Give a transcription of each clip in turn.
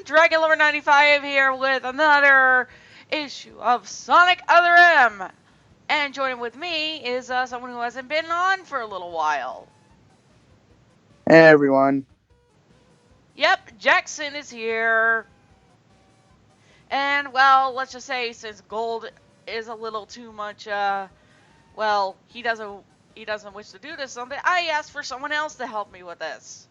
Dragon Lover 95 here with another issue of Sonic Other M. And joining with me is someone who hasn't been on for a little while. Hey everyone. Yep, Jackson is here. And, well, let's just say since Gold is a little too much, he doesn't wish to do this something, I asked for someone else to help me with this.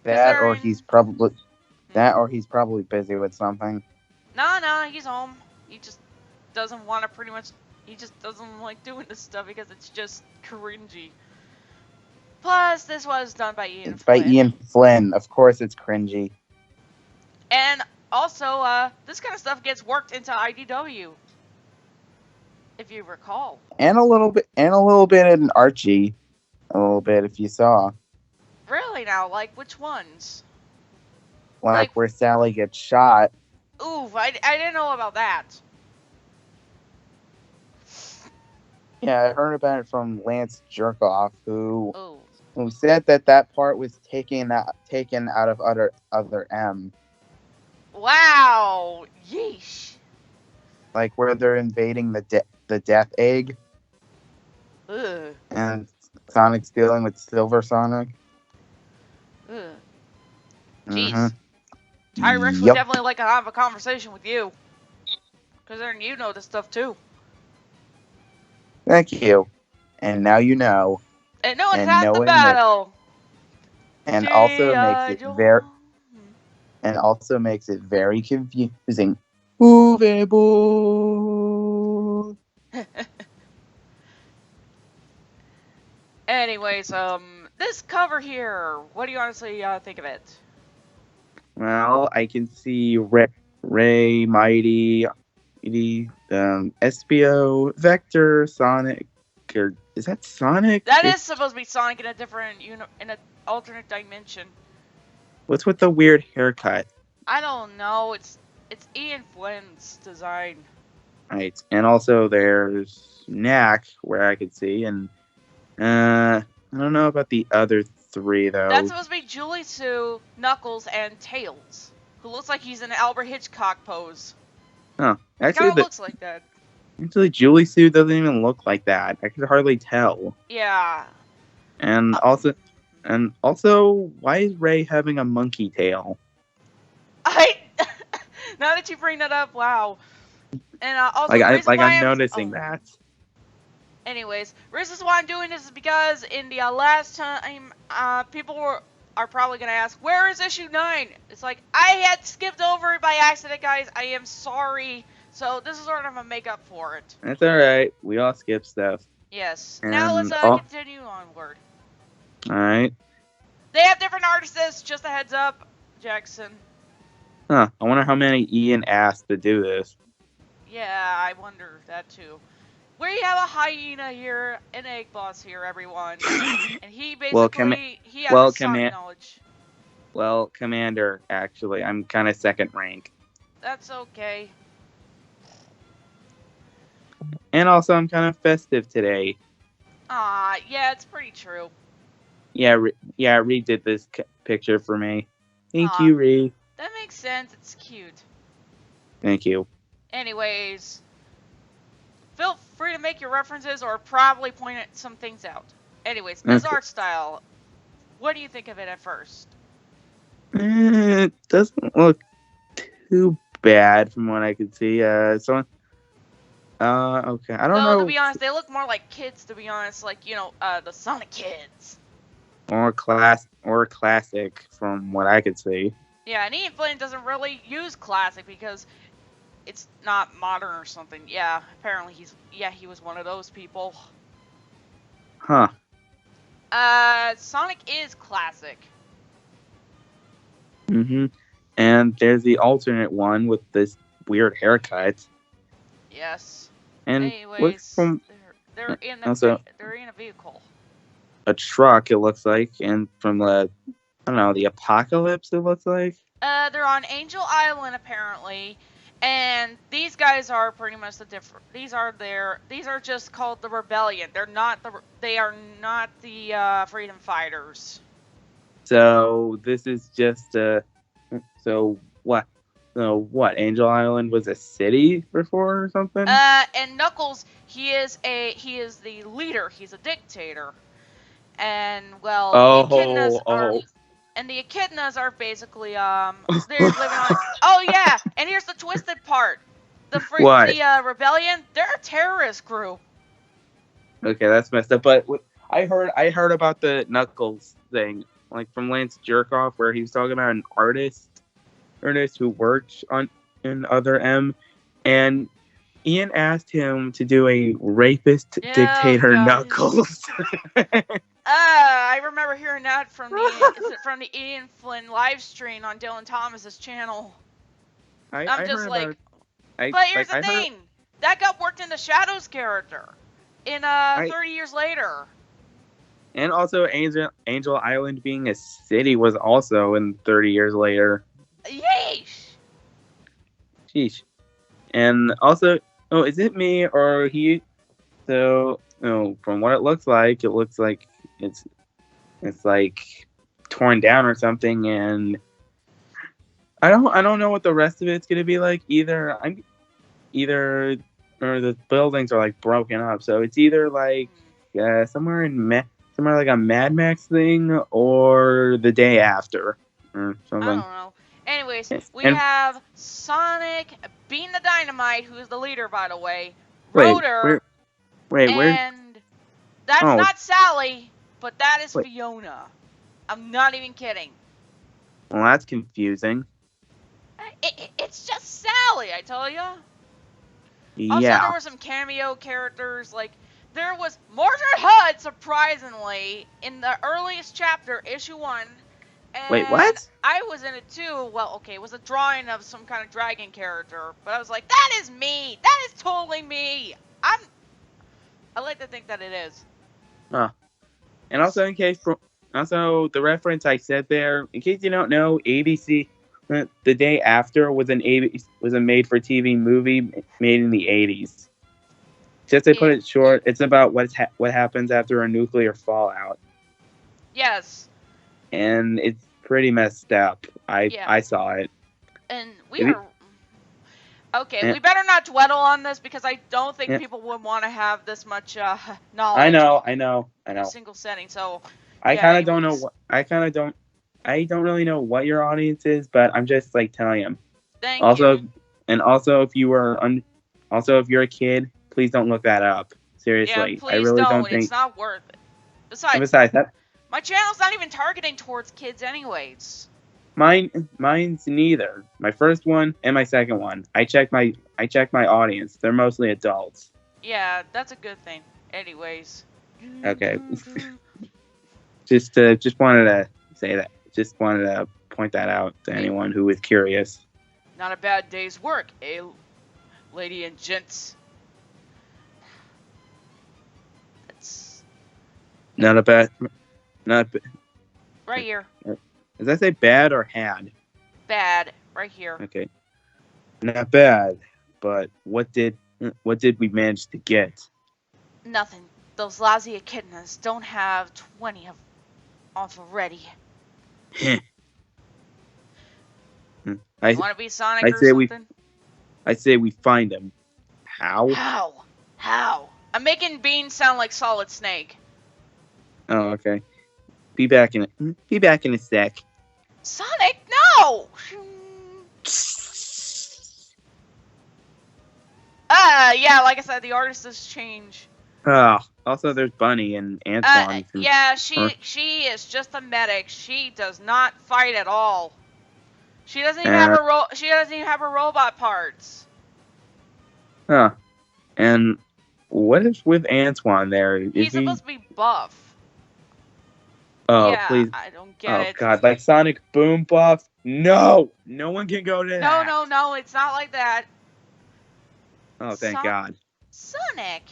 Because That they're or in... he's probably Hmm? that or he's probably busy with something. Nah, he's home. He just doesn't want to pretty much. He just doesn't like doing this stuff because it's just cringy. Plus, this was done by Ian It's by Flynn. Ian Flynn. Of course it's cringy. And also, this kind of stuff gets worked into IDW, if you recall. And a little bit in Archie. A little bit if you saw. Really now, like which ones? Like Like, where Sally gets shot. ooh, I didn't know about that. Yeah, I heard about it from Lance Jerkoff, who Oh, said that part was taken out of other M. wow, yeesh. Like where they're invading the Death Egg Ugh, and Sonic's dealing with Silver Sonic. ugh, Mm-hmm. jeez. Tyrex would Yep. definitely like to have a conversation with you, because then you know this stuff too. Thank you. And now you know. And no, it's And half the knowing makes battle. and also makes G.I. it very Joe. and also makes it very confusing. Movable. Anyways, this cover here, what do you honestly think of it? Well, I can see Ray, Mighty, SBO, Vector, Sonic. Or is that Sonic? That is supposed to be Sonic in a different, in an alternate dimension. What's with the weird haircut? I don't know. It's Ian Flynn's design. Right. And also there's Knack, where I could see, and I don't know about the other three That's though. supposed to be Julie Sue, Knuckles, and Tails, who looks like he's in Albert Hitchcock pose. Huh. He Actually, kind of looks like that. Julie Sue doesn't even look like that. I could hardly tell. Yeah. And Uh, also, why is Ray having a monkey tail? I. Now that you bring that up, wow. And also Like the reason why I'm I'm noticing that. anyways, reasons why I'm doing this is because in the last time, are probably gonna ask, where is issue 9? It's like, I had skipped over it by accident, guys. I am sorry. So this is sort of a make up for it. That's all right. We all skip stuff. Yes. Now let's And continue onward. all right. They have different artists. Just a heads up, Jackson. Huh. I wonder how many Ian asked to do this. Yeah, I wonder that too. We have a hyena here, an egg boss here, everyone, and he Well, basically he has a well, Sonic knowledge. Commander. Actually, I'm kind of second rank, That's okay. and also I'm kind of festive today. Yeah, it's pretty true. Yeah, Reed did this picture for me. Thank Ah, you, Reed. that makes sense. It's cute. Thank you. Anyways, feel free to make your references or probably point some things out. Anyways, this Okay. art style, what do you think of it at first? It doesn't look too bad from what I could see. Okay. I don't Well, to know. be honest, they look more like kids, to be honest, like, the Sonic kids. Or classic from what I could see. Yeah, and Ian Flynn doesn't really use classic because it's not modern or something. Yeah, apparently he was one of those people. Huh. Sonic is classic. Mm-hmm. And there's the alternate one with this weird haircut. Yes. And looks Anyways, from they're in also a vehicle. a truck, it looks like, and from the I don't know, the apocalypse it looks like. They're on Angel Island apparently, and these guys are pretty much the different. These are just called the Rebellion. They are not the freedom fighters. So this is just So what? So what? Angel Island was a city before or something? And Knuckles, he is the leader. He's a dictator. And well, the echidnas Oh, are oh. and the echidnas are basically they're living on. Oh yeah, and here's the twisted part. What? The rebellion, they're a terrorist group. Okay, that's messed up. But I heard about the Knuckles thing, like from Lance Jerkoff, where he was talking about an artist who worked on in Other M, and Ian asked him to do a rapist Oh dictator god. Knuckles. I remember hearing that from the Ian Flynn live stream on Dylan Thomas's channel. I'm I just heard about like, I but here's like the I heard thing, that got worked into Shadow's character in I 30 years later. and also Angel Island being a city was also in 30 years later. Yeesh. Sheesh. And also, oh, is it me or he? So, from what it looks like it's it's like torn down or something, and I don't know what the rest of it's gonna be like either. Either or the buildings are like broken up, so it's either like somewhere like a Mad Max thing or the day after or I something. don't know. Anyways, we And have Sonic being the Dynamite, who is the leader, by the way, wait, Rotor, where? and that's Oh, not Sally, but that is wait. Fiona. I'm not even kidding. Well, that's confusing. It's just Sally, I tell ya. Also, there Yeah. were some cameo characters, like there was Mordred Hood, surprisingly, in the earliest chapter, issue 1, Wait, and what? I was in it too. Well, okay, it was a drawing of some kind of dragon character, but I was like, that is me! That is totally me! I like to think that it is. Huh. And also the reference I said there, in case you don't know, ABC, the day after was a made for TV movie made in the 80s. Just to put It, it short, it's about what happens after a nuclear fallout, yes, and it's pretty messed up. I yeah, I saw it. and we If are. Okay, you- we better not dwell on this because I don't think yeah, people would want to have this much I knowledge know, I know, I in a know. single setting. So, I yeah, kind of don't know anyways. what I kind of don't. I don't really know what your audience is, but I'm just like telling them. Thank you. Also, and also if you are also if you're a kid, please don't look that up. Yeah, Seriously, I please really don't don't. It's think. not worth it. And Besides, besides that, my channel's not even targeting towards kids, anyways. mine's neither. My first one and my second one. I checked my audience. They're mostly adults. Yeah, that's a good thing. Anyways. Okay, just wanted to say that. Just wanted to point that out to Hey, anyone who is curious. not a bad day's work, eh, lady and gents? That's Not a bad, not. right here. Does that say bad or had? Bad, right here. Okay, not bad. But what did we manage to get? Nothing. Those lousy echidnas don't have 20 of already. I You want to be Sonic I or say we something? I say we find him. How? How? How? I'm making Bean sound like Solid Snake. Oh, okay. Be back in a sec. Sonic, no! Yeah, like I said, the artist has changed. Oh, also there's Bunny and Antoine. Yeah, Or, she is just a medic. She does not fight at all. She doesn't even have uh, her robot parts. huh. And what is with Antoine there? Is He's he? supposed to be buff. Oh, Yeah, please. I don't get Oh it. God, like Sonic Boom buff? No, no one can go to No, that. no, no, it's not like that. Oh, thank God. Sonic.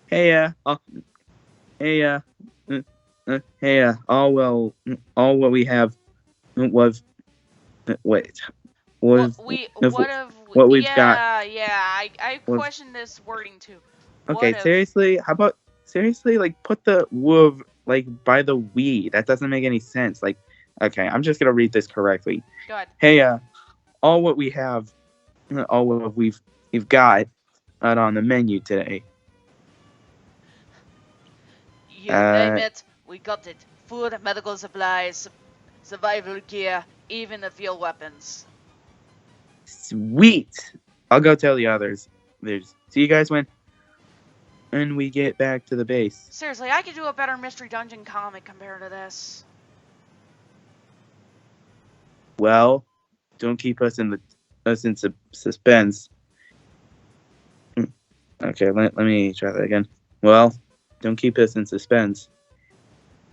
Hey, hey, hey, all what we have was wait was What have what we've got yeah, I was question this wording too. What okay. if Seriously, how about seriously like put the woof like by the we. That doesn't make any sense. Like, okay, I'm just gonna read this correctly. Go ahead. Hey, all what we have, all what we've got out on the menu today. You name Uh, it, we got it. Food, medical supplies, survival gear, even the field weapons. Sweet. I'll go tell the others. See you guys when we get back to the base. Seriously, I could do a better Mystery Dungeon comic compared to this. Well, don't keep us in suspense. Okay, let me try that again. Well, don't keep us in suspense.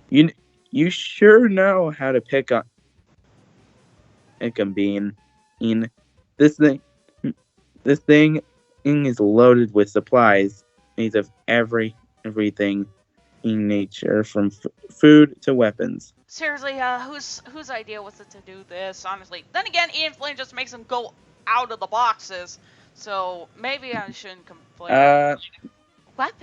You sure know how to pick a bean. In this thing is loaded with supplies made of everything in nature, from food to weapons. Seriously, whose idea was it to do this? Honestly, then again, Ian Flynn just makes them go out of the boxes, so maybe I shouldn't complain. I'd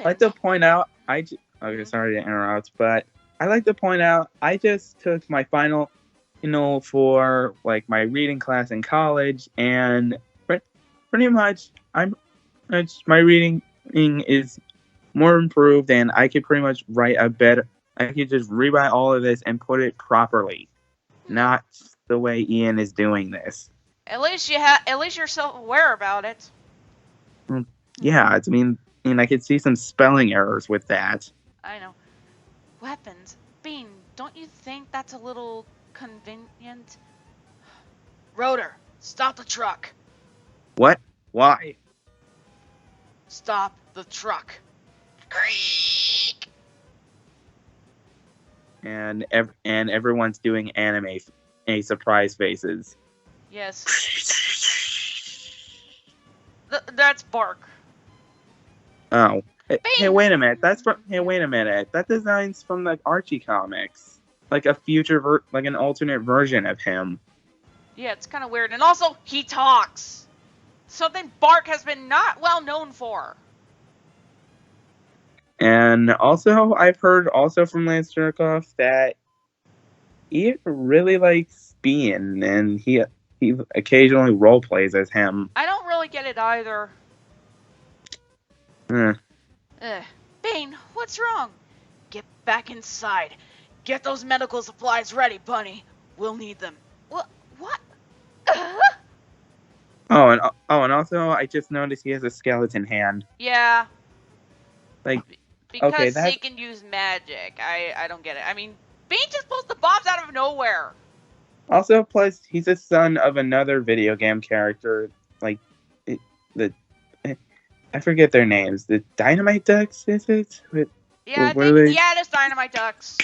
like to point out, okay, sorry to interrupt, but I'd like to point out I just took my final, for like my reading class in college, and pretty much my reading is more improved, and I could pretty much write a better. I could just rewrite all of this and put it properly, not the way Ian is doing this. At least you're self-aware about it. Yeah, I mean, I could see some spelling errors with that. I know. Weapons, Bean. Don't you think that's a little convenient? Rotor, stop the truck. What? Why? Stop the truck. Creak. And everyone's doing anime surprise faces. Yes. That's Bark. Oh. Hey, wait a minute. Wait a minute. That design's from the Archie comics. Like a future like an alternate version of him. Yeah, it's kind of weird. And also, he talks. Something Bark has been not well known for. And also, I've heard also from Lance Jerkoff that he really likes Bean, and he occasionally role plays as him. I don't really get it either. Bean, what's wrong? Get back inside. Get those medical supplies ready, Bunny. We'll need them. What? Oh, and also, I just noticed he has a skeleton hand. Yeah. Like, because okay, he can use magic. I don't get it. I mean, Bean just pulls the bombs out of nowhere. Also, plus, he's the son of another video game character. Like, I forget their names. The Dynamite Ducks, is it? Yeah, there's Dynamite Ducks.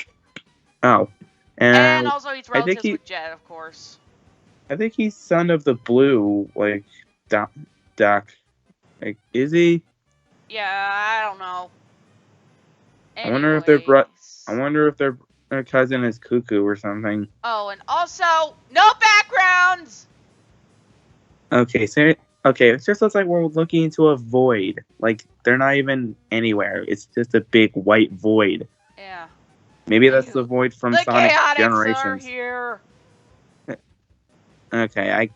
Oh. And also he's relatives with Jet, of course. I think he's son of the Blue, like, Duck. Like, is he? Yeah, I don't know. Anyways. I wonder if their cousin is Cuckoo or something. Oh, and also, no backgrounds! Okay, so it just looks like we're looking into a void. Like, they're not even anywhere. It's just a big white void. Yeah. Maybe that's the void from Sonic Generations. Are here. Okay, I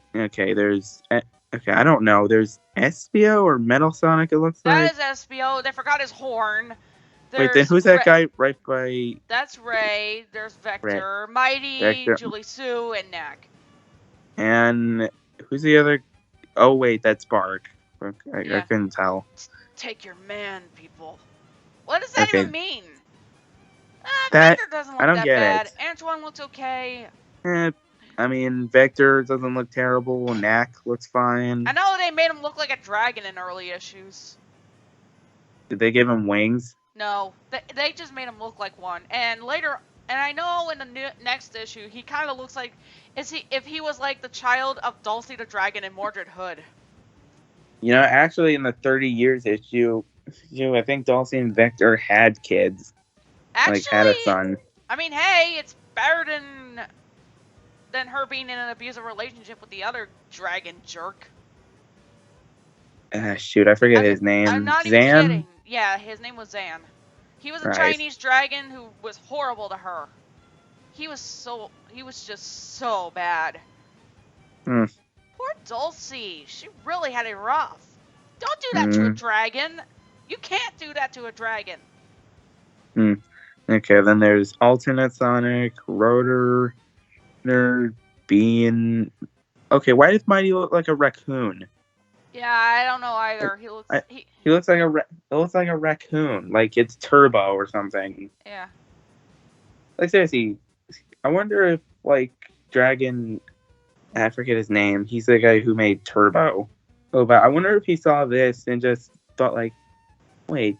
don't know. There's Espio or Metal Sonic, it looks like. That is Espio. They forgot his horn. Wait, then who's that guy right by... That's Ray. There's Vector, Mighty, Julie Sue, and Knack. And who's the other... Oh, wait, that's Bark. I couldn't tell. Take your man, people. What does that even mean? That, Vector doesn't look I don't that get bad. it. Antoine looks okay. I mean, Vector doesn't look terrible. Knack looks fine. I know they made him look like a dragon in early issues. Did they give him wings? No, they just made him look like one. And later, and I know in the next issue, he kind of looks like, if he was like the child of Dulcie the Dragon and Mordred Hood. You know, actually, in the 30 years issue, I think Dulcie and Vector had kids. Actually, had a son. I mean, hey, it's better than her being in an abusive relationship with the other dragon jerk. Shoot, I forget his name. I'm not even kidding. Yeah, his name was Zan. He was a Right. Chinese dragon who was horrible to her. He was just so bad. Hmm. Poor Dulcie. She really had it rough. Don't do that to a Hmm. dragon. You can't do that to a dragon. Hmm. Okay, then there's alternate Sonic, Rotor, Nerd, Bean. Okay, why does Mighty look like a raccoon? Yeah, I don't know Like, either. He looks he he looks like it looks like a raccoon, like it's Turbo or something. yeah. Like seriously, I wonder if like Dragon, I forget his name. He's the guy who made Turbo. Oh, but I wonder if he saw this and just thought like, wait,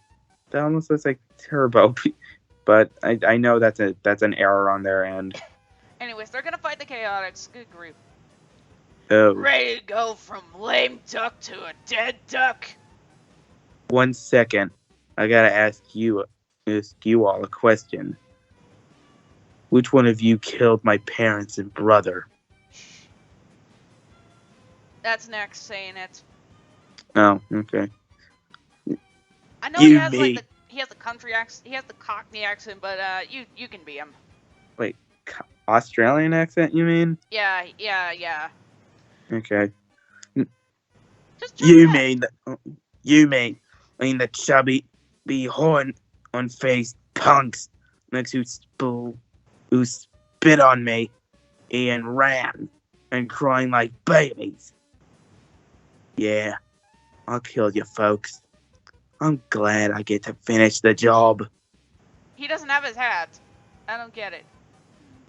that almost looks like Turbo. But I know that's an error on their end. Anyways, they're gonna fight the Chaotix. Good grief. Oh, Ready to go from lame duck to a dead duck. 1 second. I gotta ask you all a question. Which one of you killed my parents and brother? That's next saying it. Oh, okay. I know he You has like me. he has the country accent, he has the Cockney accent, but you can be him. Wait, Australian accent? You mean? Yeah, yeah, yeah. Okay. Just try You your best. mean you mean the chubby, be horn on face punks next who spit on me and ran and crying like babies. Yeah, I'll kill you folks. I'm glad I get to finish the job. He doesn't have his hat. I don't get it.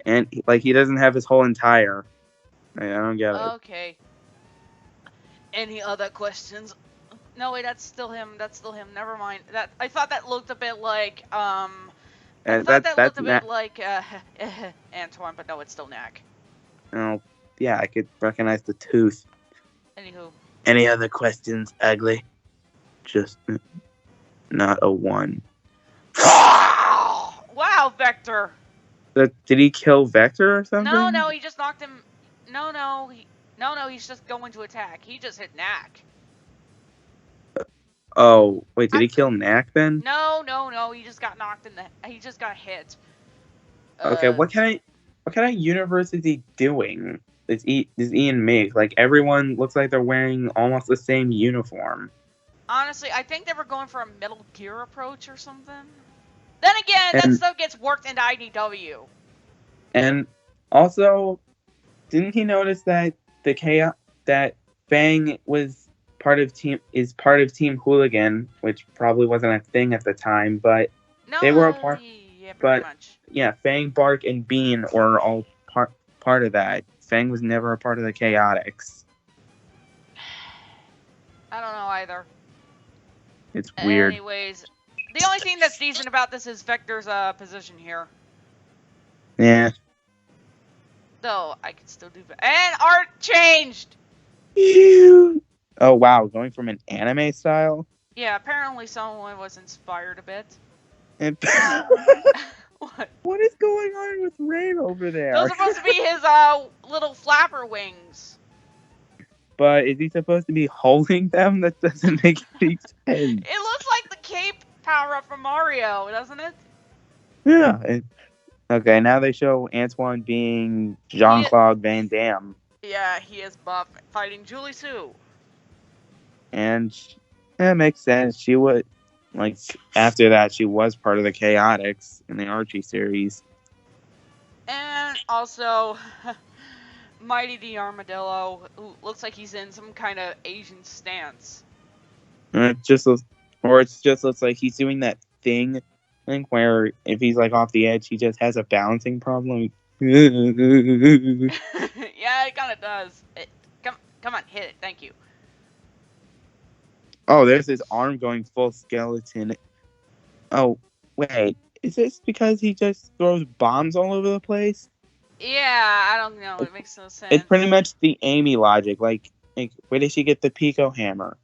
And like he doesn't have his whole entire. I don't get it. Okay. Any other questions? No, wait, that's still him. That's still him. Never mind. That I thought that looked a bit like I And thought that that's looked a not. bit like Antoine, but no, it's still Knack. Oh, yeah, I could recognize the tooth. Anywho. Any other questions, Ugly? Just not a one. Wow, Vector. Did he kill Vector or No, something? no, he just knocked him. No, no, no, he's just going to attack. He just hit Knack. Oh, wait, did I he kill Knack then? No, no, no. He just got knocked in the. He just got hit. Okay, Uh, what kind of universe is he doing? Is Ian make? Like everyone looks like they're wearing almost the same uniform. honestly, I think they were going for a Metal Gear approach or something. Then again, that And stuff gets worked into IDW. and also, didn't he notice that the chaos that Fang was part of Team Hooligan, which probably wasn't a thing at the time, but they were a No, part. yeah, pretty But much. yeah, Fang, Bark, and Bean were all part of that. Fang was never a part of the Chaotix. I don't know either. It's weird. Anyways, the only thing that's decent about this is Vector's position here. Yeah. Though I can still do that. And art changed. Oh wow, going from an anime style. Yeah, apparently someone was inspired a bit. And What? what is going on with Rain over there? Those are supposed to be his little flapper wings. But is he supposed to be holding them? That doesn't make any sense. It looks like the cape power up from Mario, doesn't it? Yeah. Okay, now they show Antoine being Jean Claude Van Damme, Yeah, he is buff fighting Julie Sue. and that makes sense. She would like after that she was part of the Chaotix in the Archie series. And also, Mighty the Armadillo, who looks like he's in some kind of Asian stance. And it just looks like he's doing that thing, I think, where if he's like off the edge, he just has a balancing problem. Yeah, it kind of does. Come on, hit it. Thank you. Oh, there's his arm going full skeleton. Oh, wait. Is this because he just throws bombs all over the place? Yeah, I don't know. It makes no sense. It's pretty much the Amy logic. Like where did she get the Pico hammer?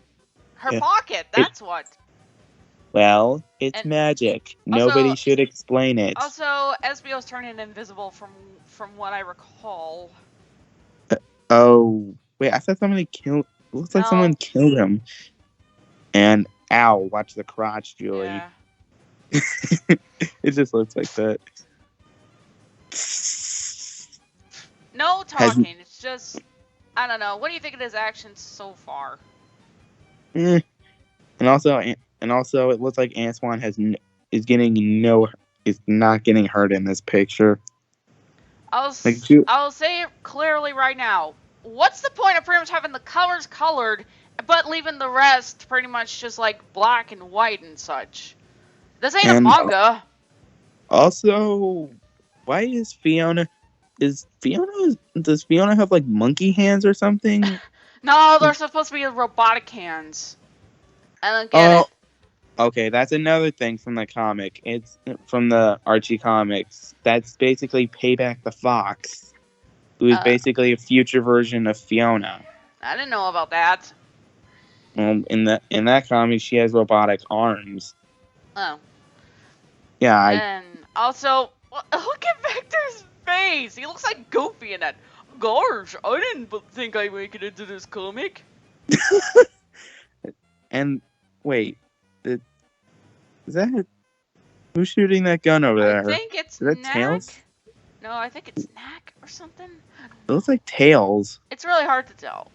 Her pocket. That's what. Well, it's And magic. Nobody should explain it. Also, SBO's turning invisible from what I recall. Oh, wait. I thought somebody killed. Looks like someone killed him. And ow! Watch the crotch, Julie. Yeah. It just looks like that. No Has talking. It's just I don't know. What do you think of his actions so far? eh. and also, it looks like Antoine is getting no is not getting hurt in this picture. Like I'll say it clearly right now. What's the point of pretty much having the colors colored, but leaving the rest pretty much just like black and white and such? This ain't a and manga. also, why is Fiona? Does Fiona have like monkey hands or something? No, they're supposed to be robotic hands. I don't get Oh, it. okay, that's another thing from the comic. It's from the Archie comics. That's basically Payback the Fox, who is Uh, basically a future version of Fiona. I didn't know about that. In that comic, she has robotic arms. Oh. Yeah, And also, look at Victor's face. He looks like Goofy in that. Gosh, I didn't think I'd make it into this comic. and wait, is that who's shooting that gun over I there? think it's Is that Knack. Tails? No, I think it's Knack or something. It looks like Tails. It's really hard to tell.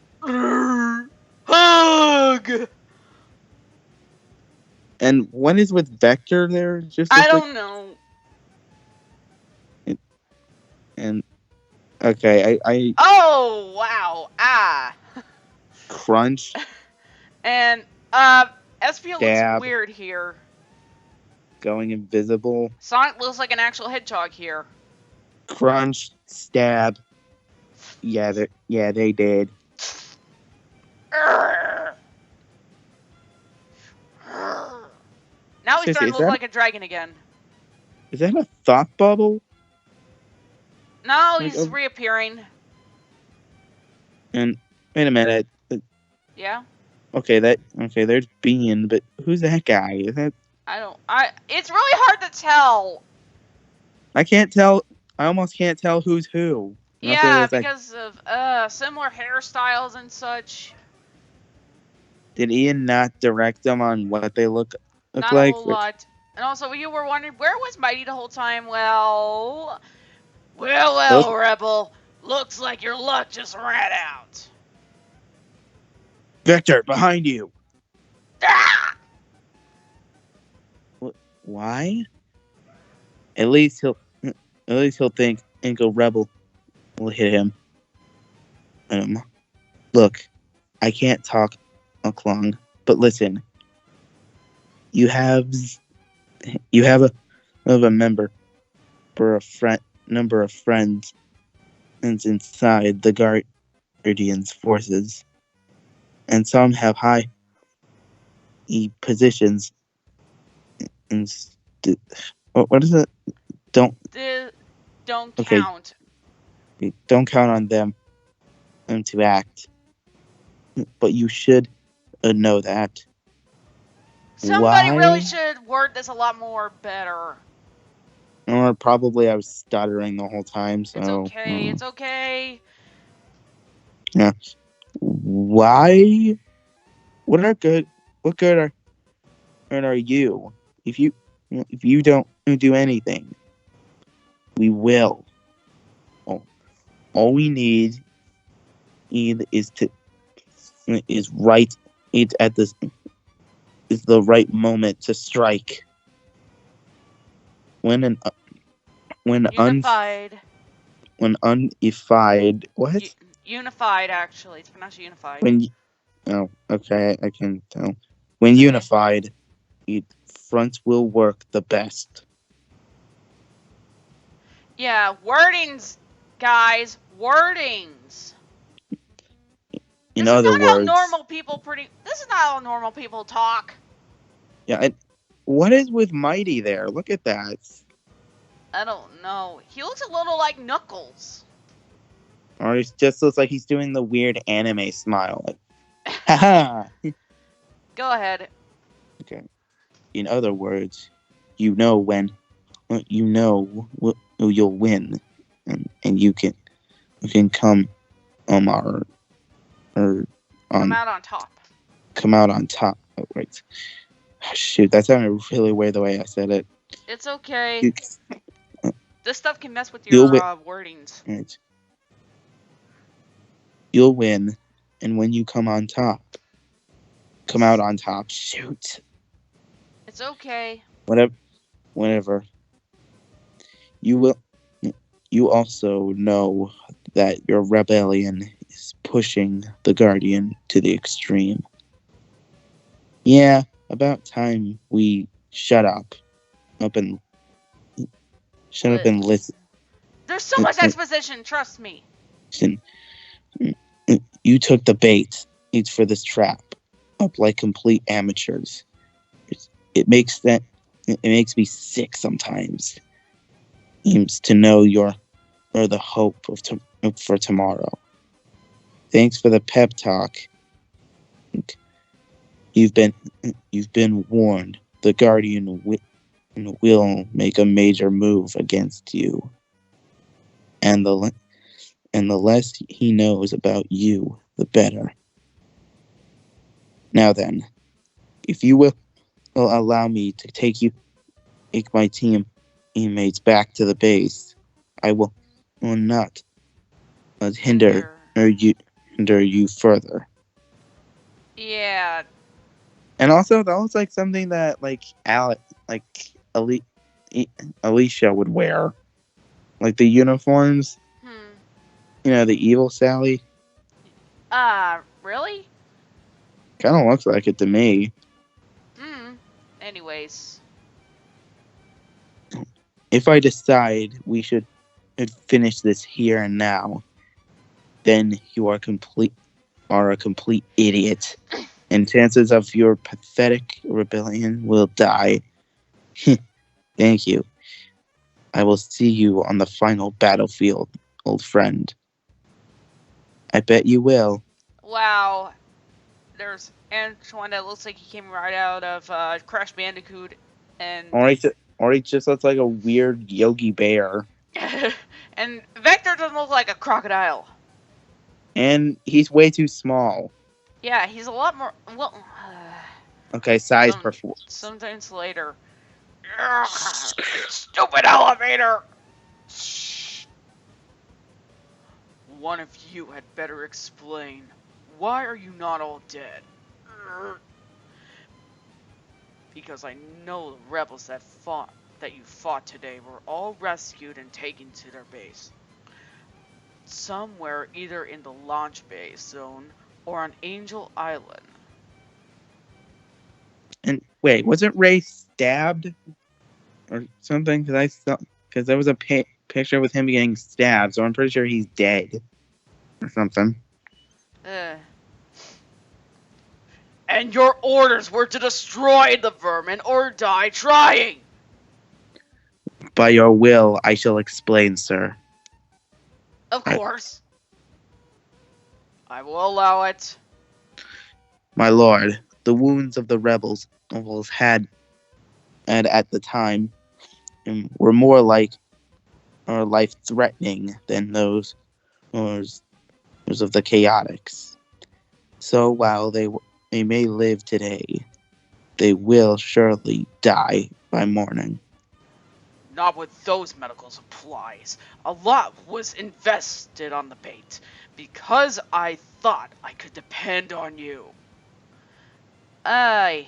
Hug! And what is with Vector there? It just I looks like don't know. and okay, I Oh, wow. Ah. crunch, And, Espio looks stab, weird here. going invisible, Sonic looks like an actual hedgehog here. crunch, stab. Yeah, they did. Now he's Seriously, starting to look like a dragon again. is that a thought bubble? No, Like, he's reappearing. and wait a minute. Yeah? Okay, there's Bean, but who's that guy? Is that It's really hard to tell. I can't tell. I almost can't tell who's who. Yeah, because of, similar hairstyles and such. Did Ian not direct them on what they look Not a like? whole lot. And also, you were wondering, where was Mighty the whole time? Well, Rebel. Looks like your luck just ran out. Victor, behind you. Ah! Why? At least he'll think Inco Rebel will hit him. Look, I can't talk long, but listen. You have a member for a number of friends inside the Guardians forces, and some have high positions. What is it? Don't count. Don't count on them to act, but you should know that. Somebody Why? really should word this a lot more better. Or probably I was stuttering the whole time. So It's okay. It's okay. Yeah. Why? What good are you? If you don't do anything, we will. All we need is right. It's at this is the right moment to strike. When Unified. Unified. What? Unified, actually. It's pronounced unified. Okay, I can tell. When unified, fronts will work the best. Yeah, wordings, guys. Wordings. In other words, This is not how normal people talk. Yeah, what is with Mighty there? Look at that. I don't know. He looks a little like Knuckles. Or it just looks like he's doing the weird anime smile. Like, haha. Go ahead. Okay. In other words, you know when you'll win, and you can come come out on top. Come out on top. Oh, right. Shoot, that sounded really weird the way I said it. It's okay. You, This stuff can mess with you'll your win. wordings. You'll win, and when you come out on top. Shoot, It's okay. whatever. You will. You also know that your rebellion is pushing the Guardian to the extreme. Yeah, about time we up and shut up and listen. There's so much exposition, trust me. You took the bait. It's for this trap. Up like complete amateurs. It makes that. It makes me sick sometimes. Seems to know you're the hope for tomorrow. Thanks for the pep talk. You've been warned. The Guardian will make a major move against you, and the less he knows about you, the better. Now then, if you will allow me to take my teammates back to the base, I will not hinder you further. Yeah. And also, that was like something that Ali- Alicia would wear, like the uniforms. The evil Sally. Really? Kind of looks like it to me. Anyways. If I decide we should finish this here and now, then you are a complete idiot, and chances of your pathetic rebellion will die. Thank you. I will see you on the final battlefield, old friend. I bet you will. Wow. There's Antoine that looks like he came right out of Crash Bandicoot, and Or he just looks like a weird Yogi Bear. and Vector doesn't look like a crocodile. And he's way too small. Yeah, he's a lot more. Well. Okay, size performance. Sometimes later. Stupid elevator! One of you had better explain. Why are you not all dead? Because I know the rebels that you fought today were all rescued and taken to their base. Somewhere either in the launch base zone or on Angel Island. And wait, wasn't Ray stabbed or something? Because there was a picture with him getting stabbed, so I'm pretty sure he's dead or something. And your orders were to destroy the vermin or die trying. By your will, I shall explain, sir. Of course. I will allow it. My lord, the wounds of the rebels had at the time were more life-threatening than those of the chaotics. So while they may live today, they will surely die by morning. Not with those medical supplies. A lot was invested on the bait, because I thought I could depend on you. At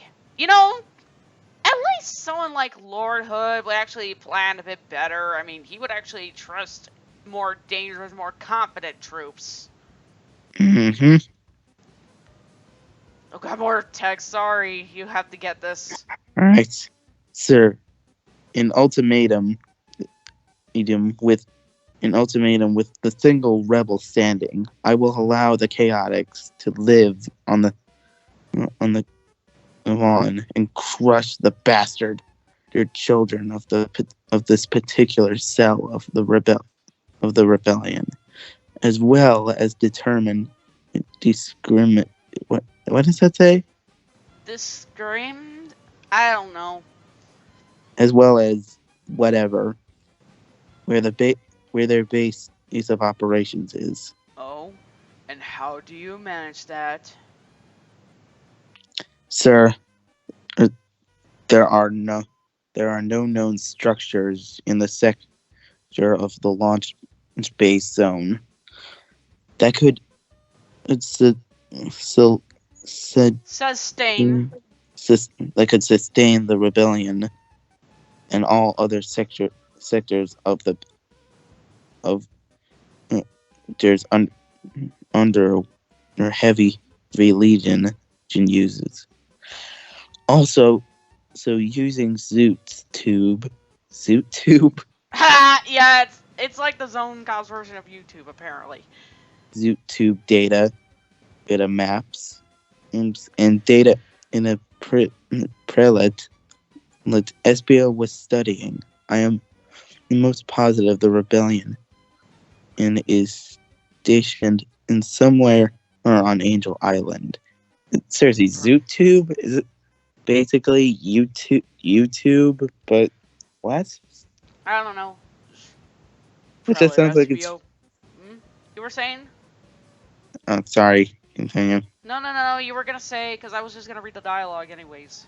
least someone like Lord Hood would actually plan a bit better. I mean, he would actually trust more dangerous, more competent troops. Mm-hmm. Okay, more text. Sorry, you have to get this. All right, sir. An ultimatum with the single rebel standing. I will allow the chaotics to live on and crush the bastard children of this particular cell of the rebellion, as well as determine discriminate. What does that say? Discriminate? I don't know. As well as whatever where their base of operations is. Oh, and how do you manage that? Sir, there are no known structures in the sector of the launch base zone that could su- su- su- Sustain. that could sustain the rebellion and all other sectors of the of there's under heavy legion uses. Also, so using zoot tube, Ha! Yeah, it's like the Zone Cows version of YouTube, apparently. zoot tube data maps, and data in a prelate that SBO was studying. I am most positive the rebellion and is stationed in somewhere or on Angel Island. Seriously, ZootTube is it basically YouTube, but what? I don't know. It just Prelate sounds like it's. SBO. Hmm? You were saying? Oh, sorry. Continue. No. You were gonna say, because I was just gonna read the dialogue anyways.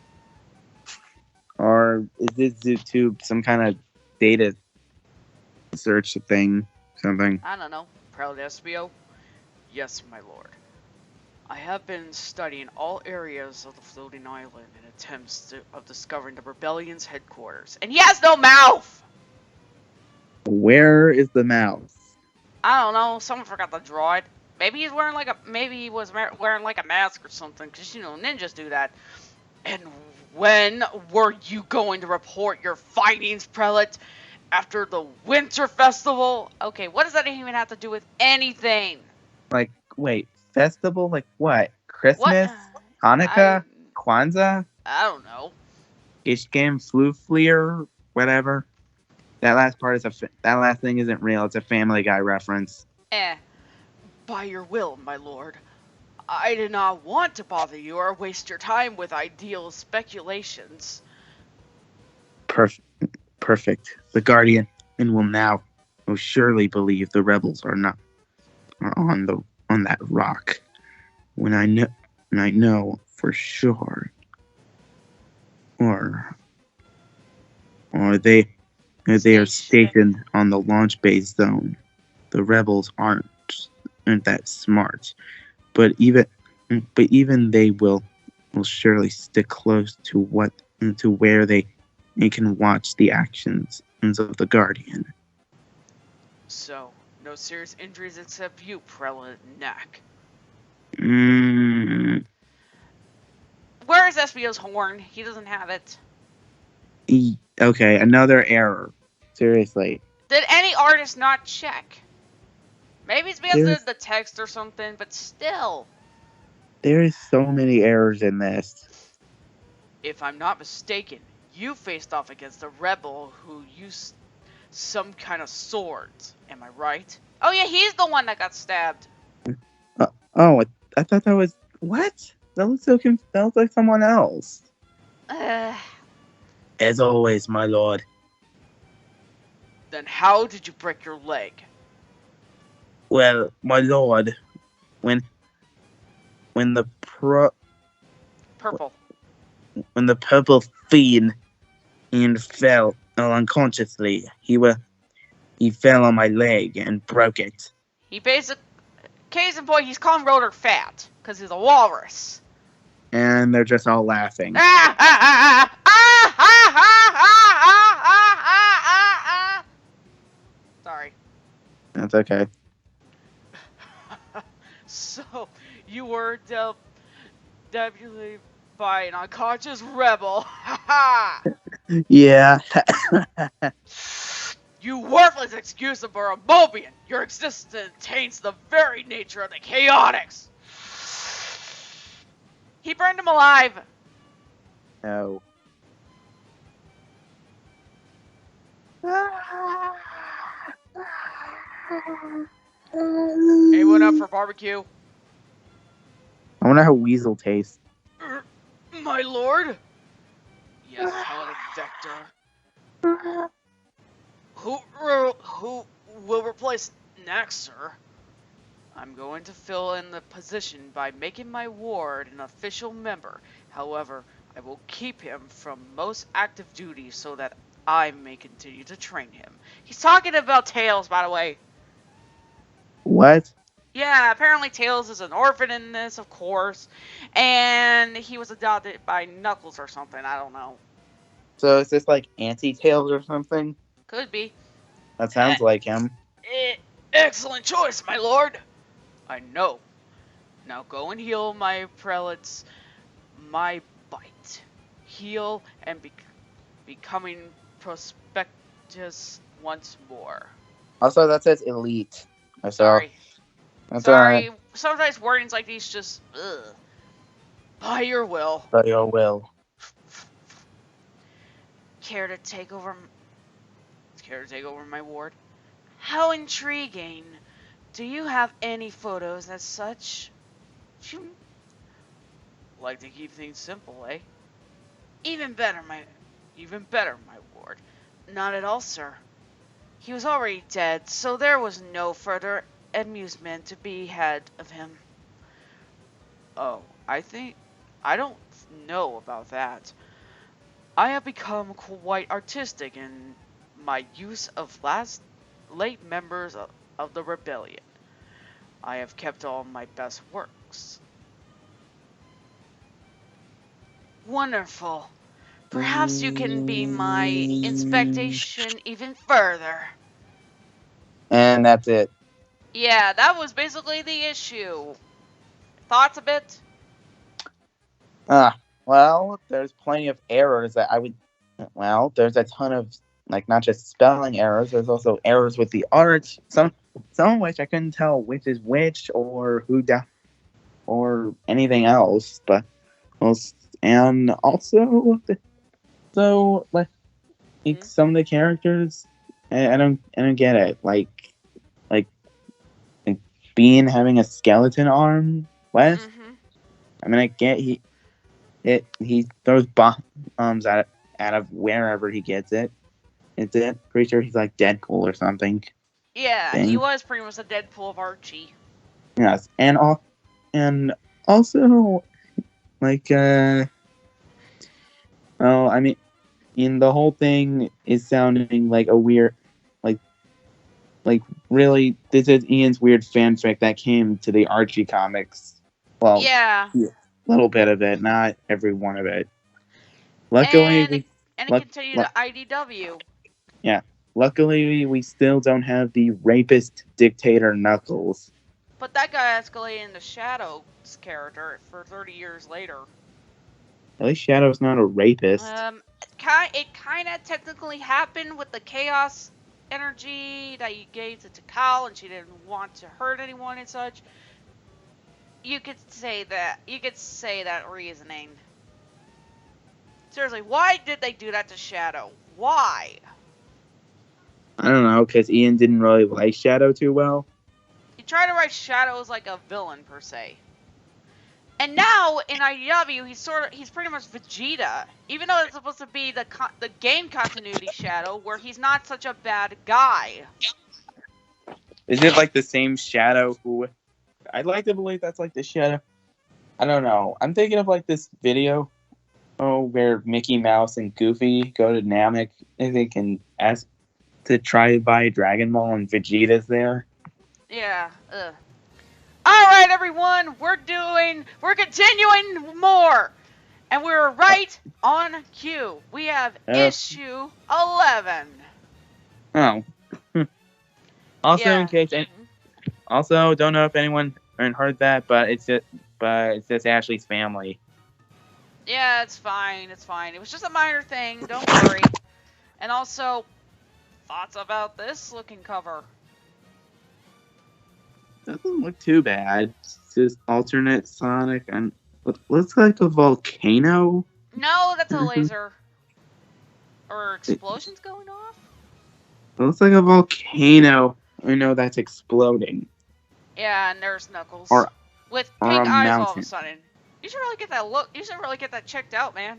Or is this ZootTube some kind of data search thing? Something. I don't know. Prelate SBO? Yes, my lord. I have been studying all areas of the floating island in attempts of discovering the rebellion's headquarters. And he has no mouth! Where is the mouse? I don't know. Someone forgot to draw it. Maybe he's wearing like a. Maybe he was wearing like a mask or something. Cause you know ninjas do that. And when were you going to report your findings, prelate? After the winter festival? Okay, what does that even have to do with anything? Like, wait, festival? Like what? What? Christmas? Hanukkah? Kwanzaa? I don't know. Ishgame? Flufleer? Whatever. That last part is that last thing isn't real. It's a Family Guy reference. By your will, my lord. I did not want to bother you or waste your time with ideal speculations. Perfect. The Guardian will now most surely believe the rebels are on that rock. When I know for sure, or they are stationed on the launch base zone. The rebels aren't that smart, but even they will surely stick close to where they can watch the actions of the Guardian. So, no serious injuries except you, Prelate Neck. Where is SBO's horn? He doesn't have it. Okay, another error. Seriously. Did any artist not check? Maybe it's because of the text or something, but still. There is so many errors in this. If I'm not mistaken, you faced off against a rebel who used some kind of swords. Am I right? Oh yeah, he's the one that got stabbed. I thought that was what? That looks that looks like someone else. As always, my lord. Then how did you break your leg? Well, my lord, when the purple fiend and fell unconsciously, he fell on my leg and broke it. He basically, case in point, he's calling Rotor fat because he's a walrus. And they're just all laughing. Sorry. That's okay. So, you were deputed by an unconscious rebel. Yeah. You worthless excuse of a Mobian! Your existence taints the very nature of the chaotics! He burned him alive! No. Anyone up for barbecue? I wonder how Weasel tastes. My lord? Yes, Paladin Vector. Who will replace next, sir? I'm going to fill in the position by making my ward an official member. However, I will keep him from most active duty so that I may continue to train him. He's talking about Tails, by the way. What? Yeah, apparently Tails is an orphan in this, of course, and he was adopted by Knuckles or something. I don't know. So is this like anti-Tails or something? Could be. That Eh, sounds like him. Excellent choice, my lord. I know. Now go and heal my prelates. My bite. Heal and becoming prospectus once more. Also, that says elite. So Sorry. that's Sorry. Sometimes wordings like these just, ugh. By your will. by your will. Care to take over? Care to take over my ward? How intriguing. Do you have any photos as such? You like to keep things simple, eh? Even better, my ward. Not at all, sir. He was already dead, so there was no further amusement to be had of him. Oh, I don't know about that. I have become quite artistic in my use of late members of the rebellion. I have kept all my best works. Wonderful. Perhaps you can be my inspection even further. And that's it. Yeah, that was basically the issue. Thoughts a bit? Well, there's plenty of errors that I would. Well, there's a ton of like not just spelling errors. There's also errors with the art. Some of which I couldn't tell which is which or or anything else. But and also so like Mm-hmm. some of the characters, I don't get it. Like like Bean having a skeleton arm. What? Mm-hmm. I mean, I get he throws bombs out of wherever he gets it. It's it. Pretty sure he's like Deadpool or something. Yeah, he Thing. was pretty much the Deadpool of Archie. Yes, and also like oh, I mean, in the whole thing is sounding like a weird, like like really, this is Ian's weird fanfic that came to the Archie comics. Well, Yeah, a little bit of it, not every one of it. Luckily, and we it luck, continued luck to IDW. yeah. Luckily, we still don't have the rapist dictator Knuckles. But that got escalated into Shadow's character for 30 years later. At least Shadow's not a rapist. It kind of technically happened with the chaos energy that you gave to Takal, and she didn't want to hurt anyone and such. You could say that. You could say that reasoning. Seriously, why did they do that to Shadow? Why? I don't know, because Ian didn't really like Shadow too well. You try to write Shadow as like a villain per se. And now in IDW, he's pretty much Vegeta, even though it's supposed to be the game continuity Shadow, where he's not such a bad guy. Is it like the same Shadow who? I'd like to believe that's like the Shadow. I don't know. I'm thinking of like this video, where Mickey Mouse and Goofy go to Namek and they can ask to try to buy Dragon Ball and Vegeta's there. Yeah. Ugh. All right, everyone, we're continuing more, and we're right on cue. We have Uh, issue 11. oh. Also, in Yeah. case, also don't know if anyone heard that, but it's just Ashley's family. Yeah, it's fine. It's fine. It was just a minor thing. Don't worry. And also, thoughts about this looking cover? Doesn't look too bad. It's just alternate Sonic and looks like a volcano. No, that's a It laser. Or explosions going off? looks like a volcano. I know that's exploding. Yeah, and there's Knuckles. Or With or pink a eyes all of a mountain. sudden. You should really get that look. You should really get that checked out, man.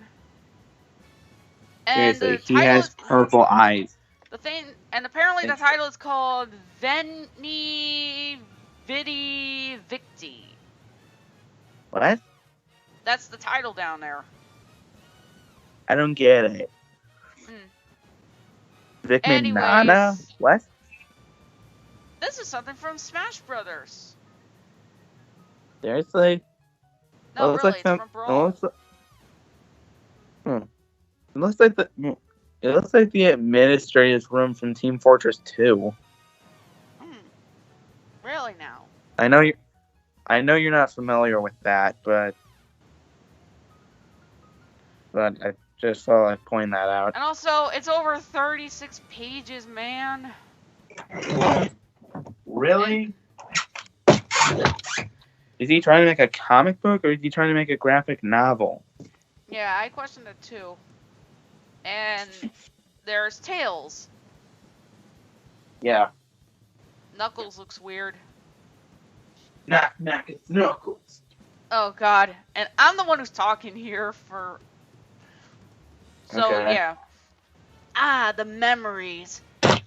And Seriously, the he title has is purple eyes. the thing, and apparently the title is called Veni Vidi Victi. What? That's the title down there. I don't get it. Mm. Vic Mignogna? Anyways, What? this is something from Smash Brothers. Seriously? It No, looks really, like it's some. from It Brawl. looks like. It looks like the. It looks like the administrative room from Team Fortress 2. Mm. Really now? I know you. I know you're not familiar with that, but I just thought I'd point that out. And also, it's over 36 pages, man. Really? Is he trying to make a comic book or is he trying to make a graphic novel? Yeah, I questioned it too. And there's Tails. Yeah. Knuckles looks weird. Knock, knock, it's Knuckles. Oh god. And I'm the one who's talking here for... So, Okay. yeah. Ah, the memories.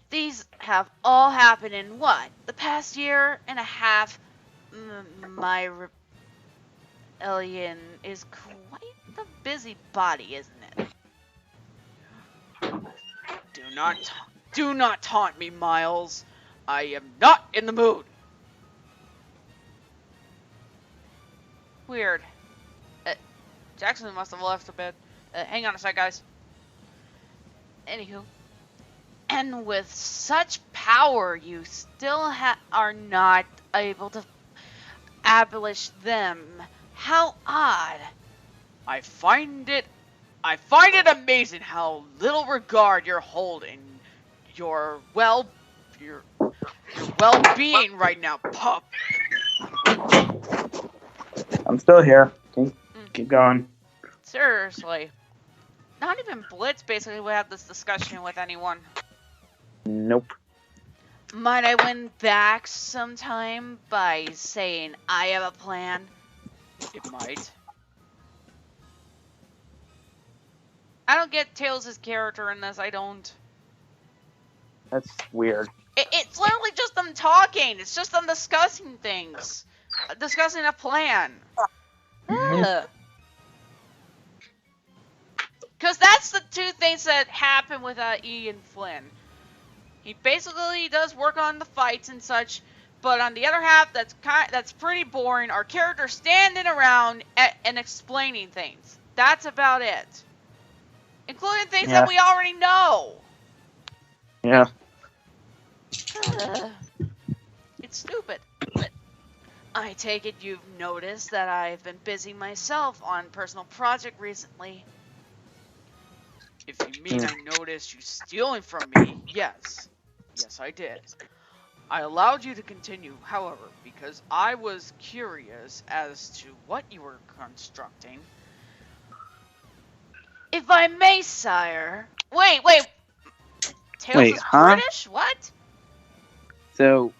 These have all happened in what? The past year and a half. My rebellion is quite the busybody, isn't it? Do not taunt me, Miles. I am not in the mood. Weird. Jackson must have left a bit. Hang on a sec, guys. Anywho. And with such power, you still are not able to abolish them. How odd. I find it amazing how little regard you're holding your well-being right now, pup. I'm still here. Keep going. Seriously. Not even Blitz basically would have this discussion with anyone. Nope. Might I win back sometime by saying I have a plan? It might. I don't get Tails' character in this, I don't. That's weird. It's literally just them talking. It's just them discussing things. Discussing a plan. Because that's the two things that happen with Ian Flynn. He basically does work on the fights and such, but on the other half, that's pretty boring. Our characters standing around and explaining things. That's about it. Including things that we already know. Yeah. It's stupid. I take it you've noticed that I've been busy myself on personal project recently. If you mean I noticed you stealing from me, yes. Yes, I did. I allowed you to continue, however, because I was curious as to what you were constructing. If I may, sire... Wait! Tails is British? What? So,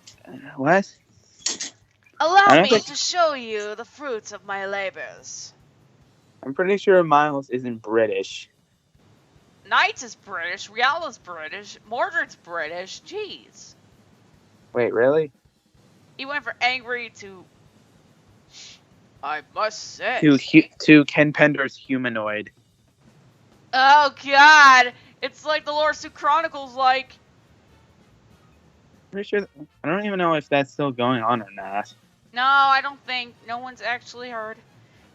what? Allow me to show you the fruits of my labors. I'm pretty sure Miles isn't British. Knights is British, Rial is British, Mordred's British, jeez. Wait, really? He went from angry to... I must say... To Ken Pender's humanoid. Oh god! It's like the Lore Suit Chronicles, like... Pretty sure... I don't even know if that's still going on or not. No, I don't think. No one's actually heard.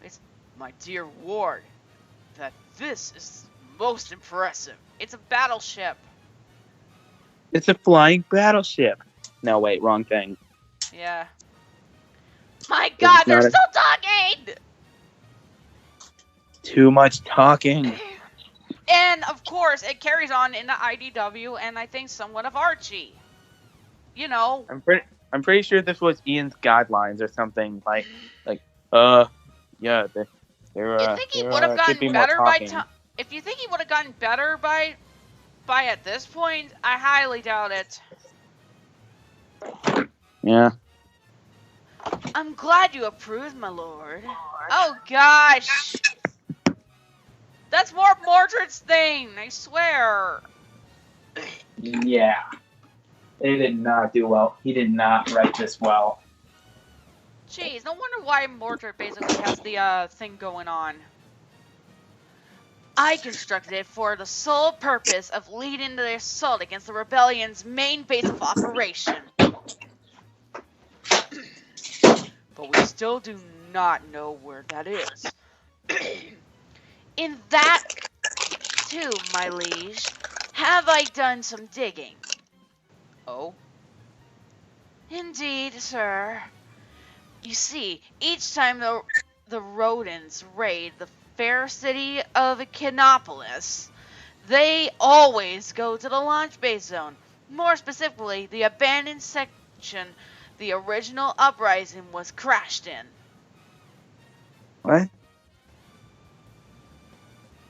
It's my dear Ward. That this is most impressive. It's a battleship. It's a flying battleship. No, wait, wrong thing. Yeah. My god, they're still talking! Too much talking. And, of course, it carries on into IDW and I think somewhat of Archie. You know. I'm pretty sure this was Ian's guidelines or something. Yeah, they're you think he would have gotten better by time? If you think he would have gotten better by at this point, I highly doubt it. Yeah. I'm glad you approved, my lord. Oh gosh. That's more Mordred's thing, I swear. Yeah. They did not do well. He did not write this well. Jeez, no wonder why Mordred basically has the thing going on. I constructed it for the sole purpose of leading the assault against the rebellion's main base of operation. But we still do not know where that is. In that, too, my liege, have I done some digging. Oh? Indeed, sir. You see, each time the rodents raid the fair city of Echinopolis, they always go to the launch base zone. More specifically, the abandoned section the original uprising was crashed in. What?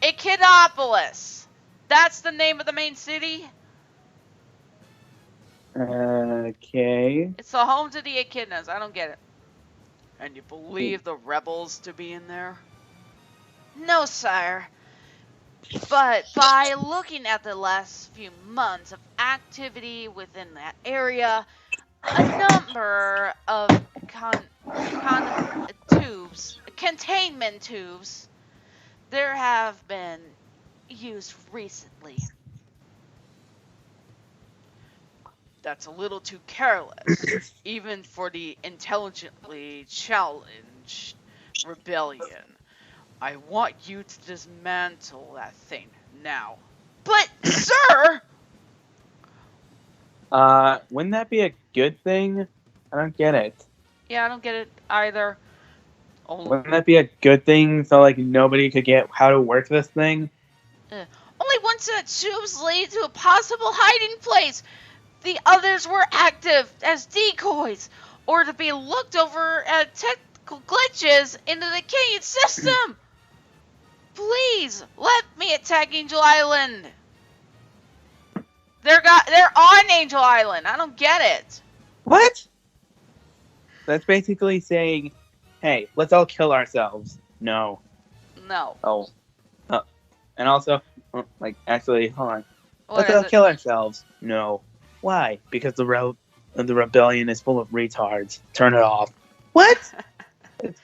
Echinopolis! That's the name of the main city? Okay. It's the home to the Echidnas. I don't get it. And you believe the rebels to be in there? No, sire. But by looking at the last few months of activity within that area, a number of containment tubes, there have been used recently. That's a little too careless, even for the intelligently challenged rebellion. I want you to dismantle that thing now. But, sir! Wouldn't that be a good thing? I don't get it. Yeah, I don't get it either. Wouldn't that be a good thing so, like, nobody could get how to work this thing? Only one set of tubes lead to a possible hiding place. The others were active as decoys, or to be looked over at technical glitches into the Kenyan system. Please, let me attack Angel Island. They're on Angel Island. I don't get it. What? That's basically saying, hey, let's all kill ourselves. No. No. Oh. And also, like, actually, hold on. What Let's all kill ourselves. No. Why? Because the rebellion is full of retards. Turn it off. What?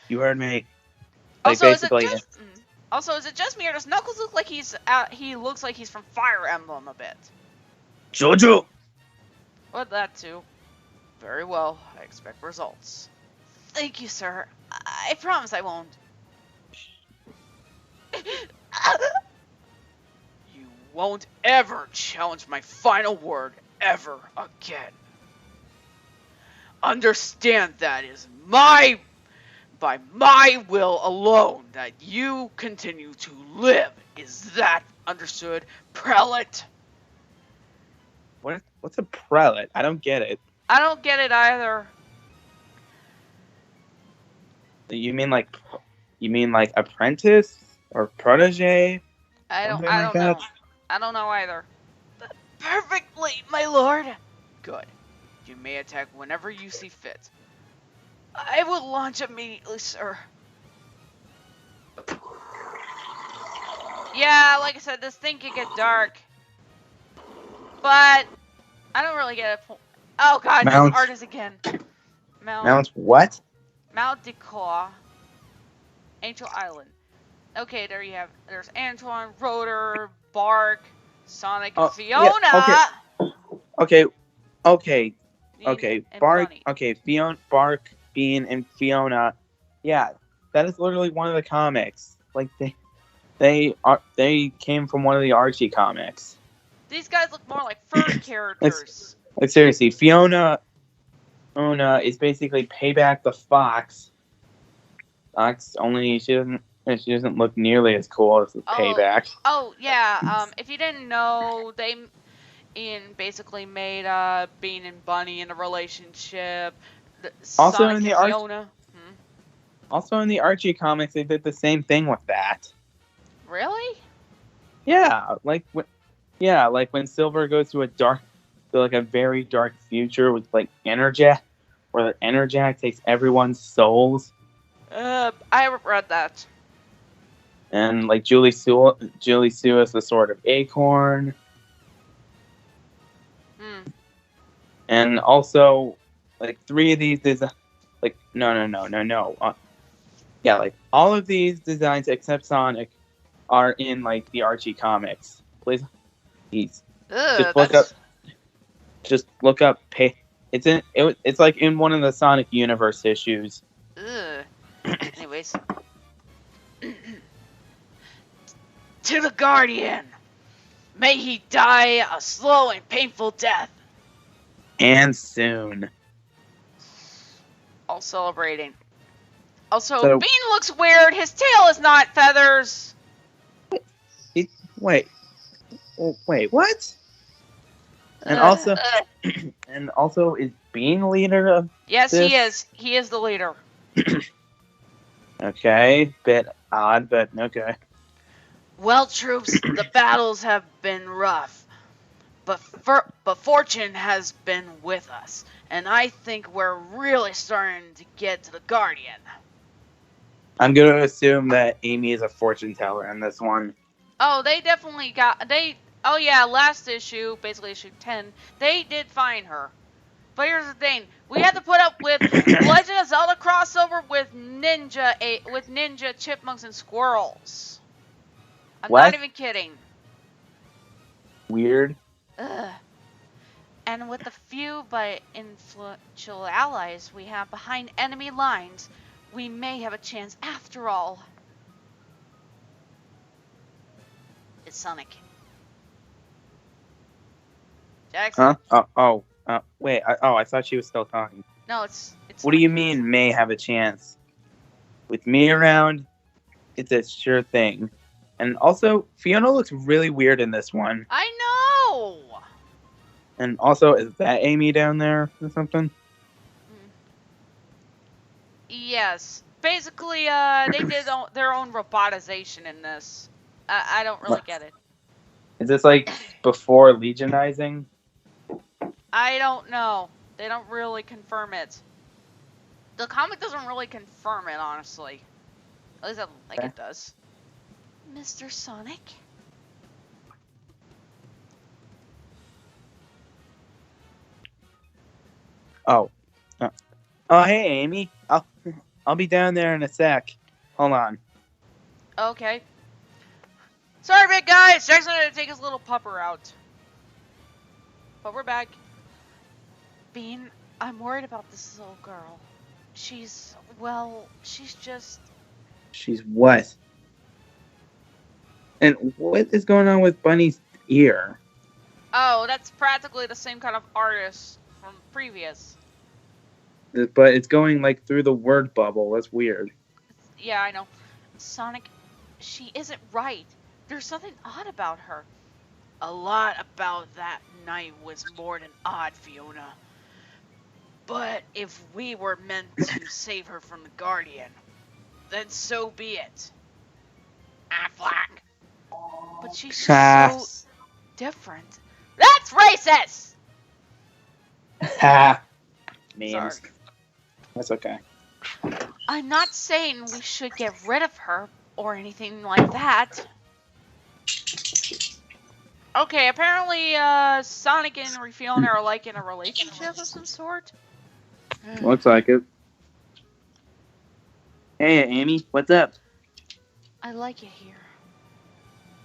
You heard me. Like, also, basically. Is it just me, or does Knuckles look like he looks like he's from Fire Emblem a bit? Jojo! Well, that too. Very well. I expect results. Thank you, sir. I promise I won't. You won't ever challenge my final word ever again. Understand that is by my will alone that you continue to live. Is that understood, prelate? What's a prelate? I don't get it. I don't get it either. You mean like apprentice or protege? I don't That? know. I don't know either. Perfectly, my lord. Good. You may attack whenever you see fit. I will launch immediately, sir. Yeah, like I said, this thing can get dark. But I don't really get it. Oh god, this artist again. Mount what? Mount Decoy. Angel Island. Okay, there you have. There's Antoine, Rotor, Bark, Sonic, and Fiona. Yeah, okay. Bark. Bunny. Okay, Bark, Bean, and Fiona. Yeah, that is literally one of the comics. Like they came from one of the Archie comics. These guys look more like fur characters. Like seriously, Fiona is basically Payback the Fox. Only she doesn't look nearly as cool as the Payback. Oh yeah. If you didn't know, Ian basically made Bean and Bunny in a relationship. Also Sonic in the and Fiona. Also in the Archie comics, they did the same thing with that. Really? Yeah, like when Silver goes to a very dark future with like Enerjack, where the Enerjack takes everyone's souls. I read that. And like Julie Sue is the Sword of Acorn. And also, like 3 of these like no. Like all of these designs except Sonic are in like the Archie comics. Please, please Ugh, just look up. that's... Just look up. It's in. It's like in one of the Sonic Universe issues. Ugh. Anyways. To the Guardian! May he die a slow and painful death. And soon. All celebrating. Also, So Bean looks weird. His tail is not feathers. wait, what? And Ugh. also, is Bean leader of Yes, this? he is. He is the leader. Okay, bit odd, but okay. Well, troops, the battles have been rough, but fortune has been with us, and I think we're really starting to get to the Guardian. I'm gonna assume that Amy is a fortune teller in this one. Oh, they definitely got... Oh yeah, last issue, basically issue 10, they did find her. But here's the thing, we had to put up with Legend of Zelda crossover with ninja chipmunks and squirrels. I'm What? not even kidding. Weird. Ugh. And with the few but influential allies we have behind enemy lines, we may have a chance after all. It's Sonic. Jackson? Huh? Wait. I thought she was still talking. No, it's What do Sonic. you mean may have a chance? With me around, it's a sure thing. And also, Fiona looks really weird in this one. I know! And also, is that Amy down there or something? Yes. Basically, they did their own robotization in this. I don't really get it. Is this like before legionizing? I don't know. They don't really confirm it. The comic doesn't really confirm it, honestly. At least I don't think it does. Mr. Sonic? Oh. Oh, hey, Amy. I'll be down there in a sec. Hold on. Okay. Sorry, big guys. Jackson had to take his little pupper out. But we're back. Bean, I'm worried about this little girl. She's just... She's what? And what is going on with Bunny's ear? Oh, that's practically the same kind of artist from previous. But it's going like through the word bubble. That's weird. Yeah, I know. Sonic, she isn't right. There's something odd about her. A lot about that night was more than odd, Fiona. But if we were meant to save her from the Guardian, then so be it. Affleck. But she's just so different. That's racist! Ha! Memes. Sorry. That's okay. I'm not saying we should get rid of her or anything like that. Okay, apparently Sonic and Fiona are like in a relationship of some sort. Looks like it. Hey, Amy, what's up? I like it here.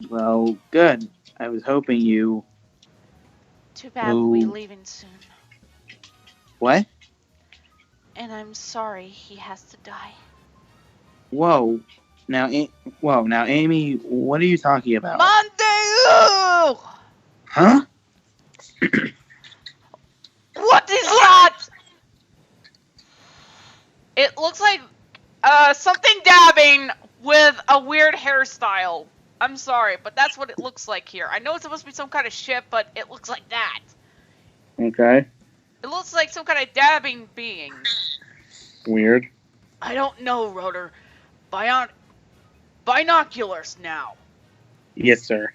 Well, good. I was hoping you... Too bad we'll be leaving soon. What? And I'm sorry he has to die. Whoa. Now, Amy, what are you talking about? Monday! Huh? What is that? It looks like something dabbing with a weird hairstyle. I'm sorry, but that's what it looks like here. I know it's supposed to be some kind of ship, but it looks like that. Okay. It looks like some kind of dabbing being. Weird. I don't know, Rotor. Binoculars now. Yes, sir.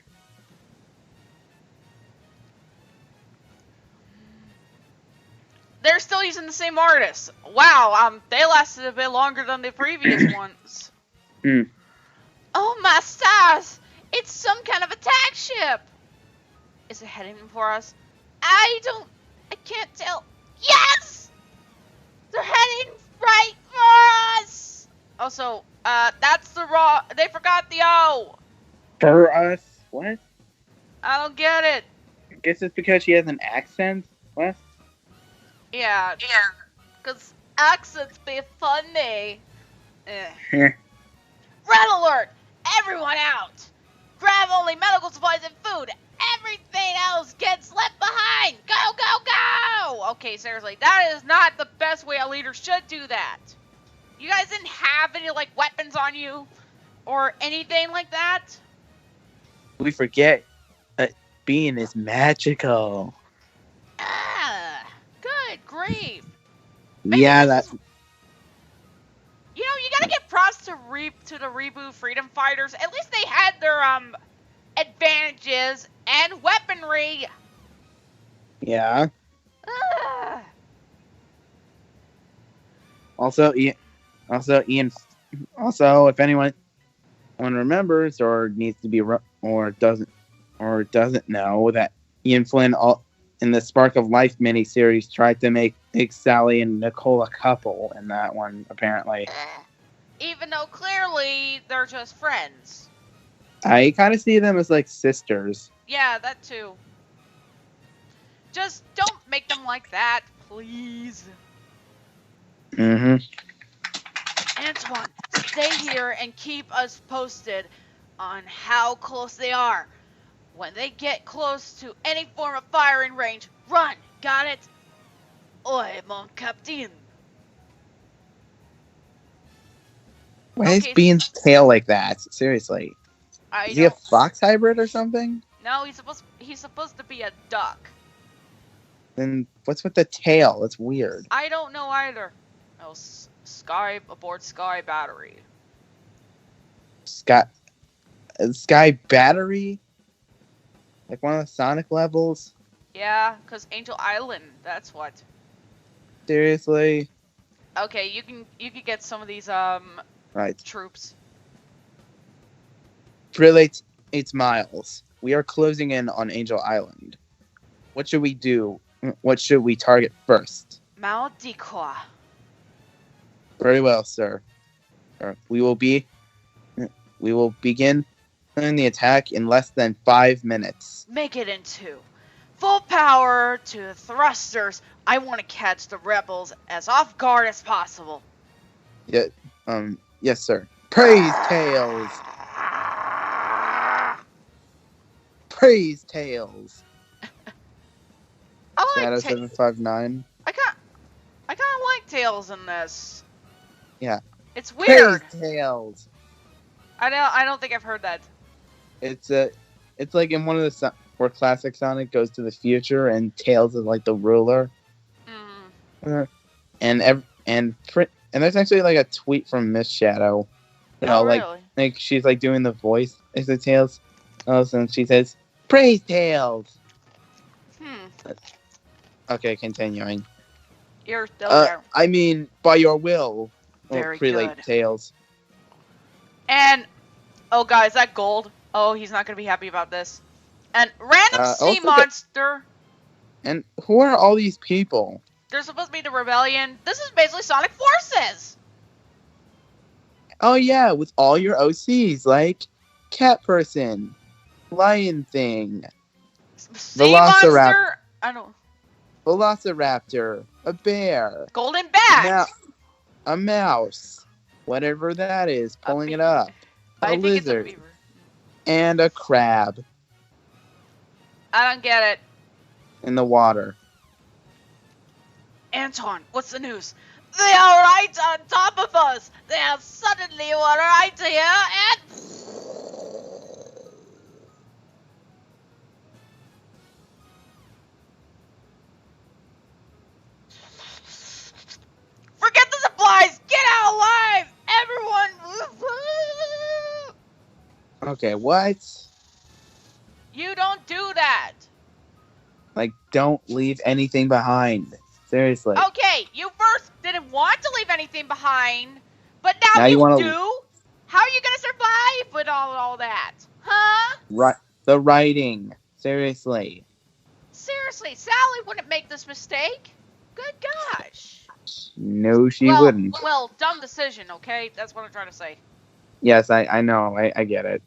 They're still using the same artist. Wow, they lasted a bit longer than the previous ones. Oh my stars! It's some kind of attack ship! Is it heading for us? I can't tell. Yes! They're heading right for us! Also, that's the they forgot the O! For us? What? I don't get it. I guess it's because she has an accent? What? Yeah, because accents be funny. Eh. Heh. Red alert! Everyone out! Grab only medical supplies and food. Everything else gets left behind. Go, go, go! Okay, seriously, that is not the best way a leader should do that. You guys didn't have any, like, weapons on you? Or anything like that? We forget that being is magical. Ah, good grief. Maybe Yeah, this that. is... You know, you gotta give props to the Reboot Freedom Fighters. At least they had their, advantages and weaponry. Yeah. Ugh. Also, Ian. Also, if anyone remembers or needs to be or doesn't know that Ian Flynn in the Spark of Life miniseries tried to make Sally and Nicole a couple in that one, apparently. Even though clearly they're just friends. I kind of see them as like sisters. Yeah, that too. Just don't make them like that, please. Mm-hmm. Antoine, stay here and keep us posted on how close they are. When they get close to any form of firing range, run! Got it? Oi, mon captain. Why is Okay, Bean's tail like that? Seriously. Is he a fox hybrid or something? No, he's supposed to be a duck. Then what's with the tail? That's weird. I don't know either. No, Sky battery. Sky battery? Like one of the Sonic levels? Yeah, cause Angel Island. That's what. Seriously? Okay, you can get some of these Right. troops. Really, it's Miles. We are closing in on Angel Island. What should we do? What should we target first? Maldicua. Very well, sir. We will begin the attack in less than 5 minutes. Make it in 2. Full power to thrusters. I want to catch the rebels as off guard as possible. Yeah, yes, sir. Praise Tails! Praise Tails! I Shadow like 759. I kind of like Tails in this. Yeah. It's weird. Praise Tails! I don't think I've heard that. It's like in one of the where classic Sonic goes to the future and Tails is like the ruler. Mm. And there's actually like a tweet from Miss Shadow. You know, really? like she's like doing the voice as the Tails. And she says, "Praise Tails." Okay, continuing. You're still there. I mean, by your will. Very Prelate good. Tails. And oh, guys, that gold. Oh, he's not gonna be happy about this. And random sea monster. And who are all these people? They're supposed to be the rebellion. This is basically Sonic Forces. Oh yeah, with all your OCs like Cat Person, Lion Thing, Sea monster. I don't. Velociraptor, a bear, Golden bat. A mouse, whatever that is, pulling it up, a lizard, it's a beaver. And a crab. I don't get it. In the water. Anton, what's the news? They are right on top of us. They have suddenly were right here and... Forget the supplies! Get out alive! Everyone! Okay, what? You don't do that! Like, don't leave anything behind. Seriously. Okay, you first didn't want to leave anything behind, but now you do? How are you gonna survive with all that? Huh? Right. The writing. Seriously. Seriously, Sally wouldn't make this mistake. Good gosh. No, she wouldn't. Well, dumb decision, okay? That's what I'm trying to say. Yes, I know. I get it.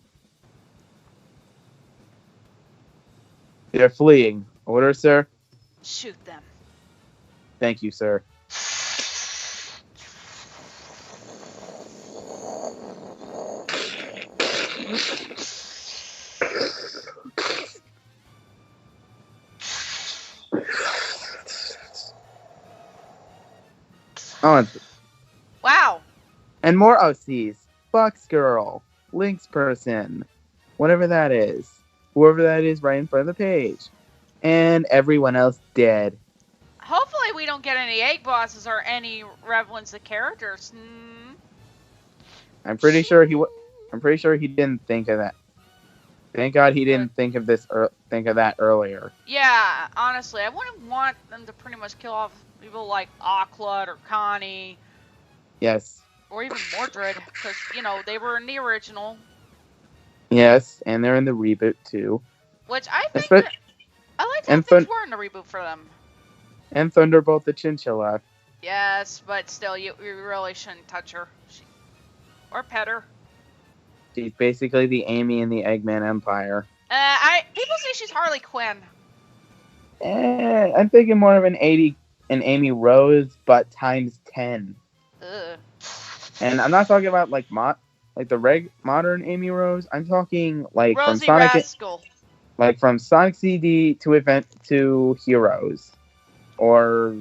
They're fleeing. Order, sir? Shoot them. Thank you, sir. Oh, Wow. and more OCs. Fox Girl, Lynx Person, whatever that is. Whoever that is right in front of the page. And everyone else dead. Hopefully we don't get any egg bosses or any relevance of characters. I'm pretty sure I'm pretty sure he didn't think of that. Thank God he didn't think of think of that earlier. Yeah, honestly, I wouldn't want them to pretty much kill off people like Aklut or Connie. Yes. Or even Mordred, because, they were in the original. Yes, and they're in the reboot too. Which I think I liked how things were in the reboot for them. And Thunderbolt the Chinchilla. Yes, but still, you really shouldn't touch her. Or pet her. She's basically the Amy in the Eggman Empire. People say she's Harley Quinn. I'm thinking more of an Amy Rose, but times 10. Ugh. And I'm not talking about like the modern Amy Rose. I'm talking like Rosie from Sonic, Rascal. like from Sonic CD to Heroes, or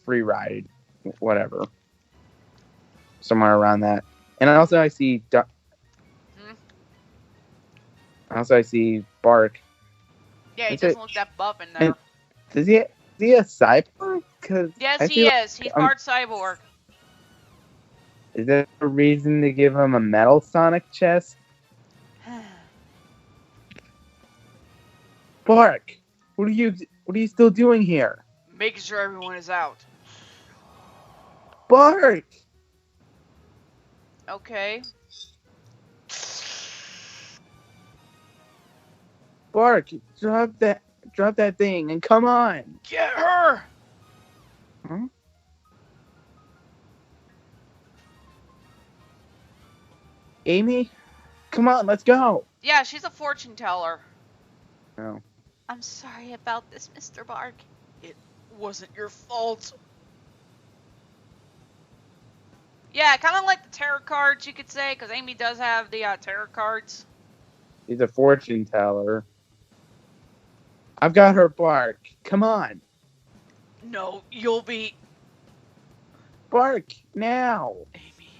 Free Ride, whatever, somewhere around that. And also I see Bark. Yeah, he doesn't look that buff in there. Is he a cyborg? Yes, he is. He's part cyborg. Is there a reason to give him a metal Sonic chest? Bark, what are you still doing here? Making sure everyone is out. Bark. Okay. Bark, drop that thing and come on. Get her. Huh? Amy, come on, let's go. Yeah, she's a fortune teller. No. I'm sorry about this, Mr. Bark. It wasn't your fault. Yeah, kind of like the tarot cards, you could say, because Amy does have the tarot cards. She's a fortune teller. I've got her, Bark. Come on. No, you'll be... Bark, now. Amy,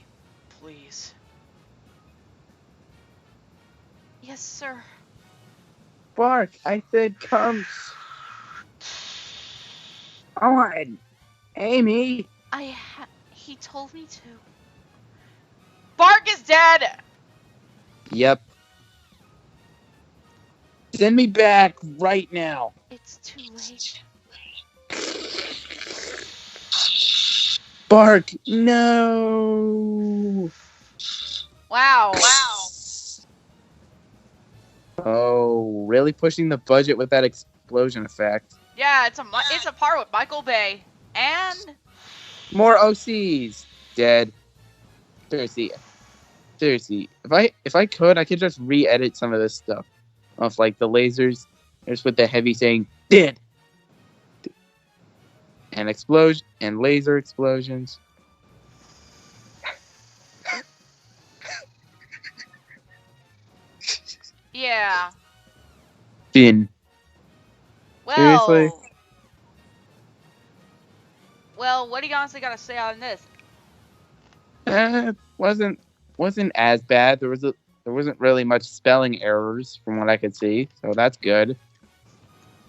please. Yes, sir. Bark, I said come. On. Amy. He told me to. Bark is dead! Yep. Send me back right now. It's too late. Bark, no. Wow. Oh, really pushing the budget with that explosion effect. Yeah, it's a part with Michael Bay. And... More OCs. Dead. Seriously. If I could just re-edit some of this stuff. Of like the lasers. Just with the heavy saying, dead. And explosion and laser explosions. Yeah. Finn. Well, Seriously? Well, what do you honestly got to say on this? Wasn't as bad. There wasn't really much spelling errors from what I could see, so that's good.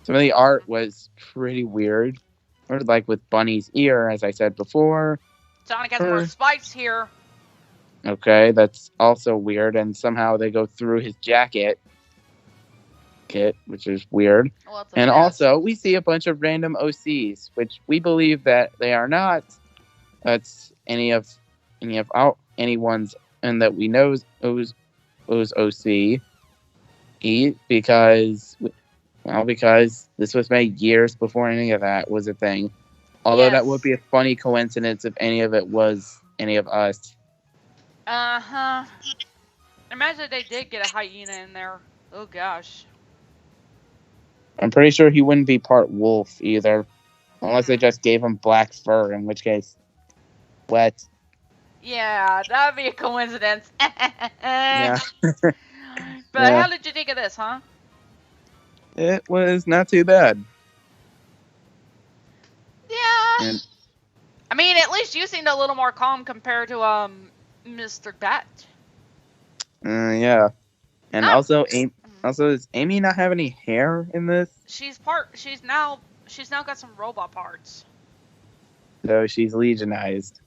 Some of the art was pretty weird, or like with Bunny's ear, as I said before. Sonic has more spikes here. Okay, that's also weird, and somehow they go through his jacket, which is weird. Well, and also, we see a bunch of random OCs, which we believe that they are not. That's anyone's, and that we know is OC. Because this was made years before any of that was a thing. Although that would be a funny coincidence if any of it was any of us. Imagine they did get a hyena in there. Oh gosh. I'm pretty sure he wouldn't be part wolf either, unless they Hmm. just gave him black fur, in which case, what? Yeah, that'd be a coincidence. Yeah, But yeah. how did you think of this, huh? It was not too bad. Yeah. And I mean, at least you seemed a little more calm compared to Mr. Bat. yeah. And Not. also, does Amy not have any hair in this? She's part. She's now got some robot parts. So she's legionized.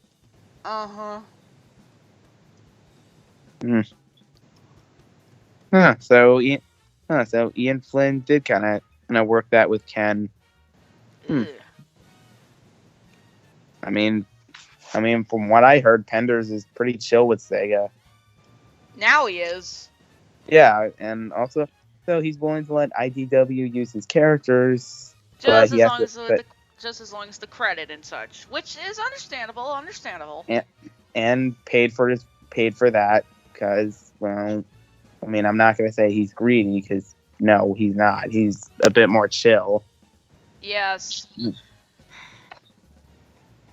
Uh huh. Hmm. Huh. So Ian Flynn did kind of work that with Ken. Hmm. I mean, from what I heard, Penders is pretty chill with Sega. Now he is. Yeah, and also, so he's willing to let IDW use his characters, but Just he as has long to, as but the credit and such, which is understandable. Understandable. and paid for that because, well, I mean, I'm not gonna say he's greedy because no, he's not. He's a bit more chill. Yes.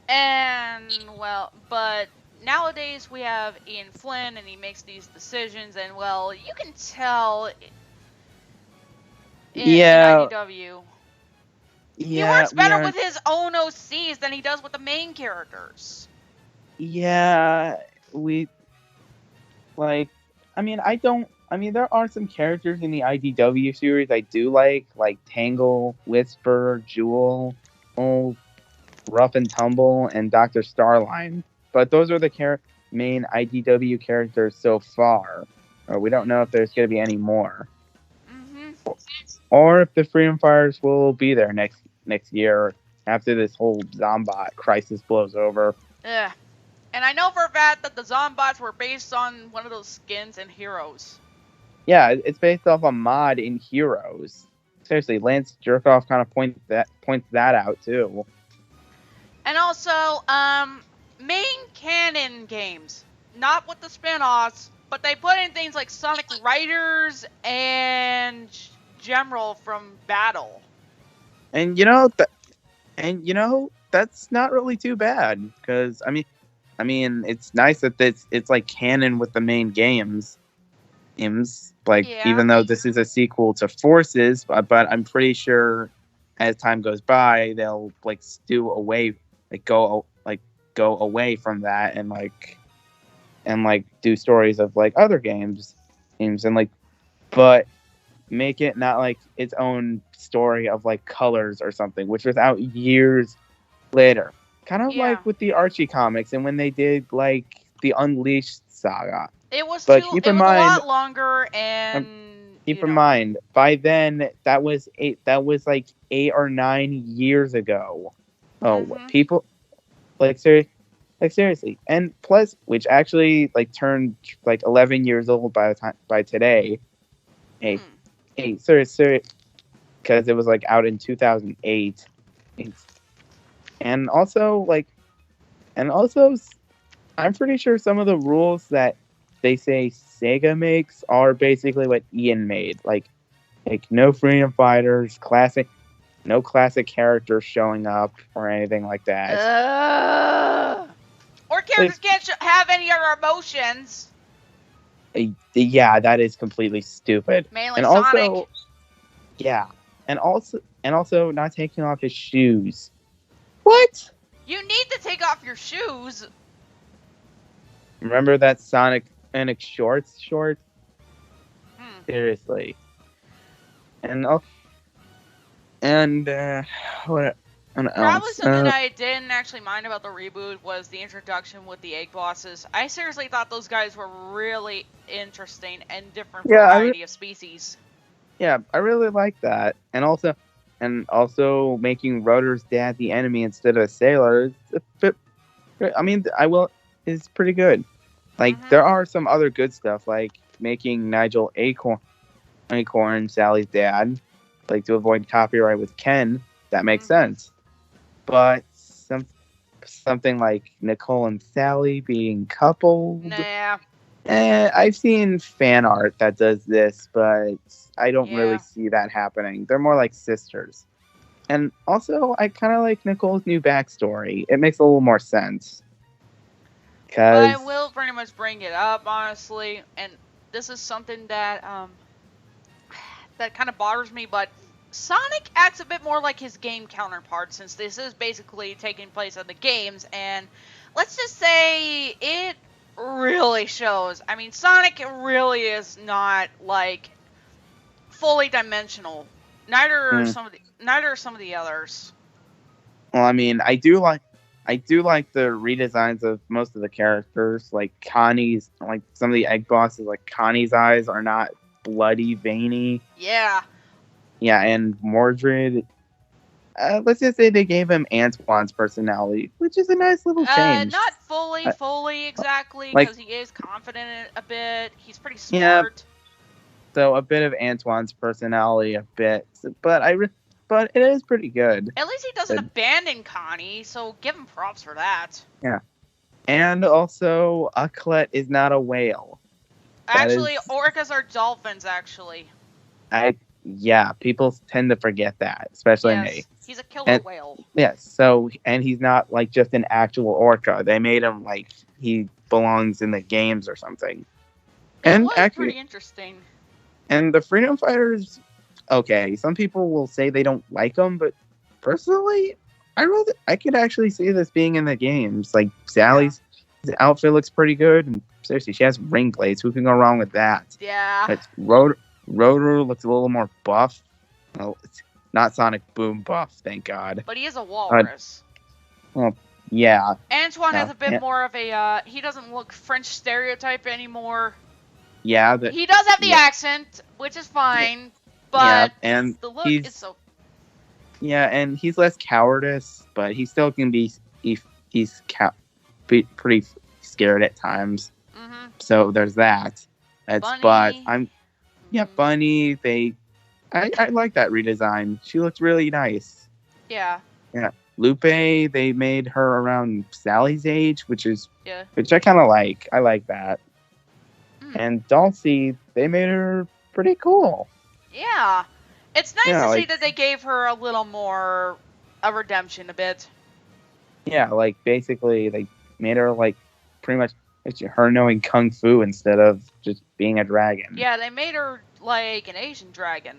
And well, but nowadays we have Ian Flynn, and he makes these decisions, and well, you can tell in Yeah, IDW. He yeah, works we better are. with his own OCs than he does with the main characters. Yeah, we like. I mean, I don't. I mean, there are some characters in the IDW series I do like Tangle, Whisper, Jewel, oh, Rough and Tumble, and Dr. Starline. But those are the main IDW characters so far. We don't know if there's going to be any more, Mm-hmm. or if the Freedom Fighters will be there next year after this whole Zombot crisis blows over. Yeah. And I know for a fact that the Zombots were based on one of those skins in Heroes. Yeah, it's based off a mod in Heroes. Seriously, Lance Jerkoff kind of points that out too. And also, main canon games. Not with the spin-offs, but they put in things like Sonic Riders and General from Battle. And that's not really too bad because it's nice that it's like canon with the main games. Like, Yeah. even though this is a sequel to Forces, but I'm pretty sure as time goes by they'll like stew away, go away from that and do stories of like other games and but make it not like its own story of like Colors or something, which was out years later. Kind of Yeah. like with the Archie comics and when they did like the Unleashed saga. It was But it was a lot longer, and keep in mind, by then that was like 8 or 9 years ago. Oh, Mhm. people seriously, and plus, which actually like turned like 11 years old by today. Hey, serious, because it was like out in 2008, and also I'm pretty sure some of the rules that they say Sega makes are basically what Ian made. Like no Freedom Fighters, no classic characters showing up or anything like that. Or characters can't have any other emotions. Yeah, that is completely stupid. Mainly And Sonic. also, yeah, and also not taking off his shoes. What? You need to take off your shoes. Remember that Sonic shorts short? Seriously. And what Probably else? something I didn't actually mind about the reboot was the introduction with the egg bosses. I seriously thought those guys were really interesting and different variety of species. Yeah, I really like that. And also making Rotor's dad the enemy instead of a sailor is a bit, is pretty good. Like, there are some other good stuff, like making Nigel Acorn Sally's dad, like to avoid copyright with Ken. That makes sense. But something like Nicole and Sally being coupled. Nah. I've seen fan art that does this, but I don't really Yeah. see that happening. They're more like sisters. And also, I kind of like Nicole's new backstory. It makes a little more sense. I Because, will pretty much bring it up, honestly, and this is something that that kind of bothers me, but Sonic acts a bit more like his game counterpart since this is basically taking place in the games, and let's just say it really shows. I mean, Sonic really is not like fully dimensional. mm, Neither are some of the others. well, I mean, I do like the redesigns of most of the characters. Like Connie's, like some of the egg bosses, like Connie's eyes are not bloody, veiny. Yeah. Yeah, and Mordred, let's just say they gave him Antoine's personality, which is a nice little change. Not fully, Uh, fully exactly, like, because he is confident a bit. He's pretty yeah, smart. so a bit of Antoine's personality, a bit, but it is pretty good. At least he doesn't But, abandon Connie, so give him props for that. yeah, and also Ucklet is not a whale. That is, Actually, orcas are dolphins, actually. I yeah, people tend to forget that, especially me. Yes, he's a killer And whale. yes, so and he's not like just an actual orca. They made him like he belongs in the games or something. It And was actually, pretty interesting. and the Freedom Fighters, okay, some people will say they don't like them, but personally, I could actually see this being in the games. Like Sally's outfit looks pretty good, and seriously, she has ring blades. Who can go wrong with that? Yeah. But Rotor looks a little more buff. Well, it's not Sonic Boom buff, thank God. But he is a walrus. Well, yeah, Antoine has yeah, a bit more of a, he doesn't look French stereotype anymore. yeah, He does have the yeah, accent, which is fine, yeah, but and the look is so... and he's less cowardice, but he still can be he's pretty scared at times. Mm-hmm. So there's that. Bunny. But yeah, Mhm. Bunny. I like that redesign. She looks really nice. Yeah. Yeah, Lupe. They made her around Sally's age, which Yeah. I kind of like. I like that. Mm. And Dulcie, they made her pretty cool. Yeah. It's nice Yeah, to see like that they gave her a little more a redemption a bit. yeah, like basically they made her like pretty much her knowing kung fu instead of just being a dragon. Yeah, they made her like an Asian dragon.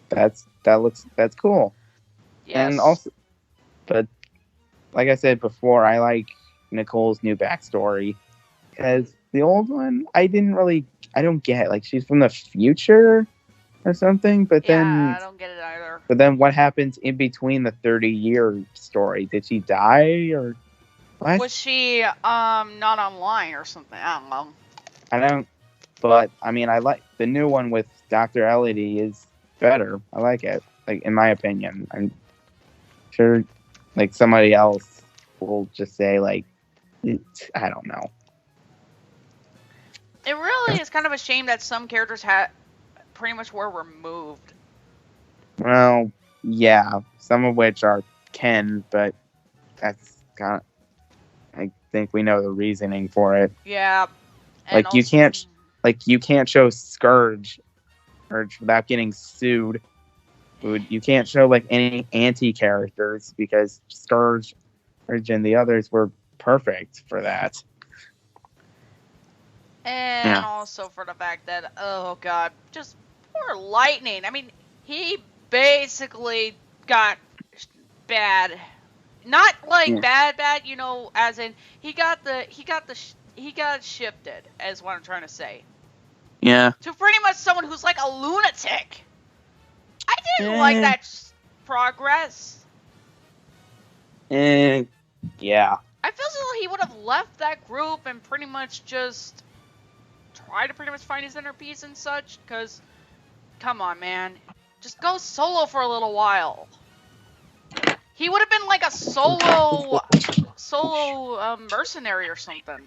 That's cool. Yes. And also, but like I said before, I like Nicole's new backstory because the old one I don't get. Like she's from the future or something, but yeah, I don't get it either. then what happens in between the 30-year story? Did she die or what? Was she not online or something? I don't know. I don't. But I mean, I like the new one with Dr. Elodie is better. I like it. Like in my opinion, I'm sure like somebody else will just say like I don't know. It really is kind of a shame that some characters pretty much were removed. Well, yeah, some of which are Ken, but that's kind of. I think we know the reasoning for it. Yeah. And like you can't show Scourge without getting sued. You can't show like any anti-characters because Scourge and the others were perfect for that. And also for the fact that, oh god, just poor Lightning. I mean, he basically got bad. Not like bad, you know, as in he got shifted, is what I'm trying to say. Yeah. To pretty much someone who's like a lunatic. I didn't like that progress. Yeah. I feel as though he would have left that group and pretty much just try to pretty much find his inner peace and such, because, come on, man. Just go solo for a little while. He would have been like a solo mercenary or something.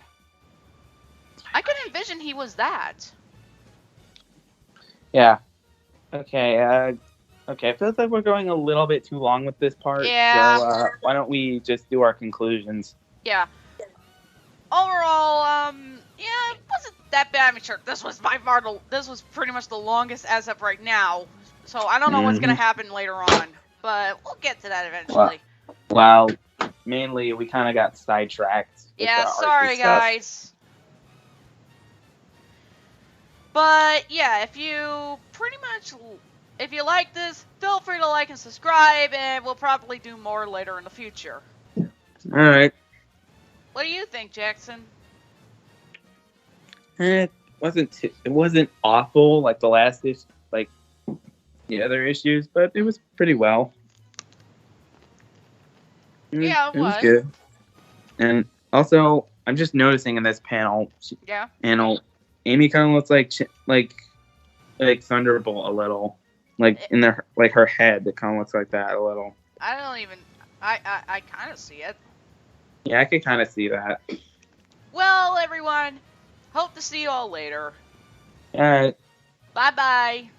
I can envision he was that. Yeah. Okay, okay, it feels like we're going a little bit too long with this part. Yeah. So why don't we just do our conclusions? Yeah. Overall, Yeah, it wasn't that bad. I mean, sure, this was by far this was pretty much the longest as of right now. So I don't know what's gonna happen later on, but we'll get to that eventually. Well, mainly we kind of got sidetracked with Yeah, the artsy sorry stuff. guys. But yeah, if you pretty much if you like this, feel free to like and subscribe, and we'll probably do more later in the future. All right. What do you think, Jackson? It wasn't awful like the last issue, like the other issues, but it was pretty well. Yeah, it It was was. good. And also, I'm just noticing in this panel, Yeah. Amy kind of looks like Thunderbolt a little, like in her head. It kind of looks like that a little. I don't even. I kind of see it. Yeah, I could kind of see that. Well, everyone, hope to see you all later. All right. Bye bye.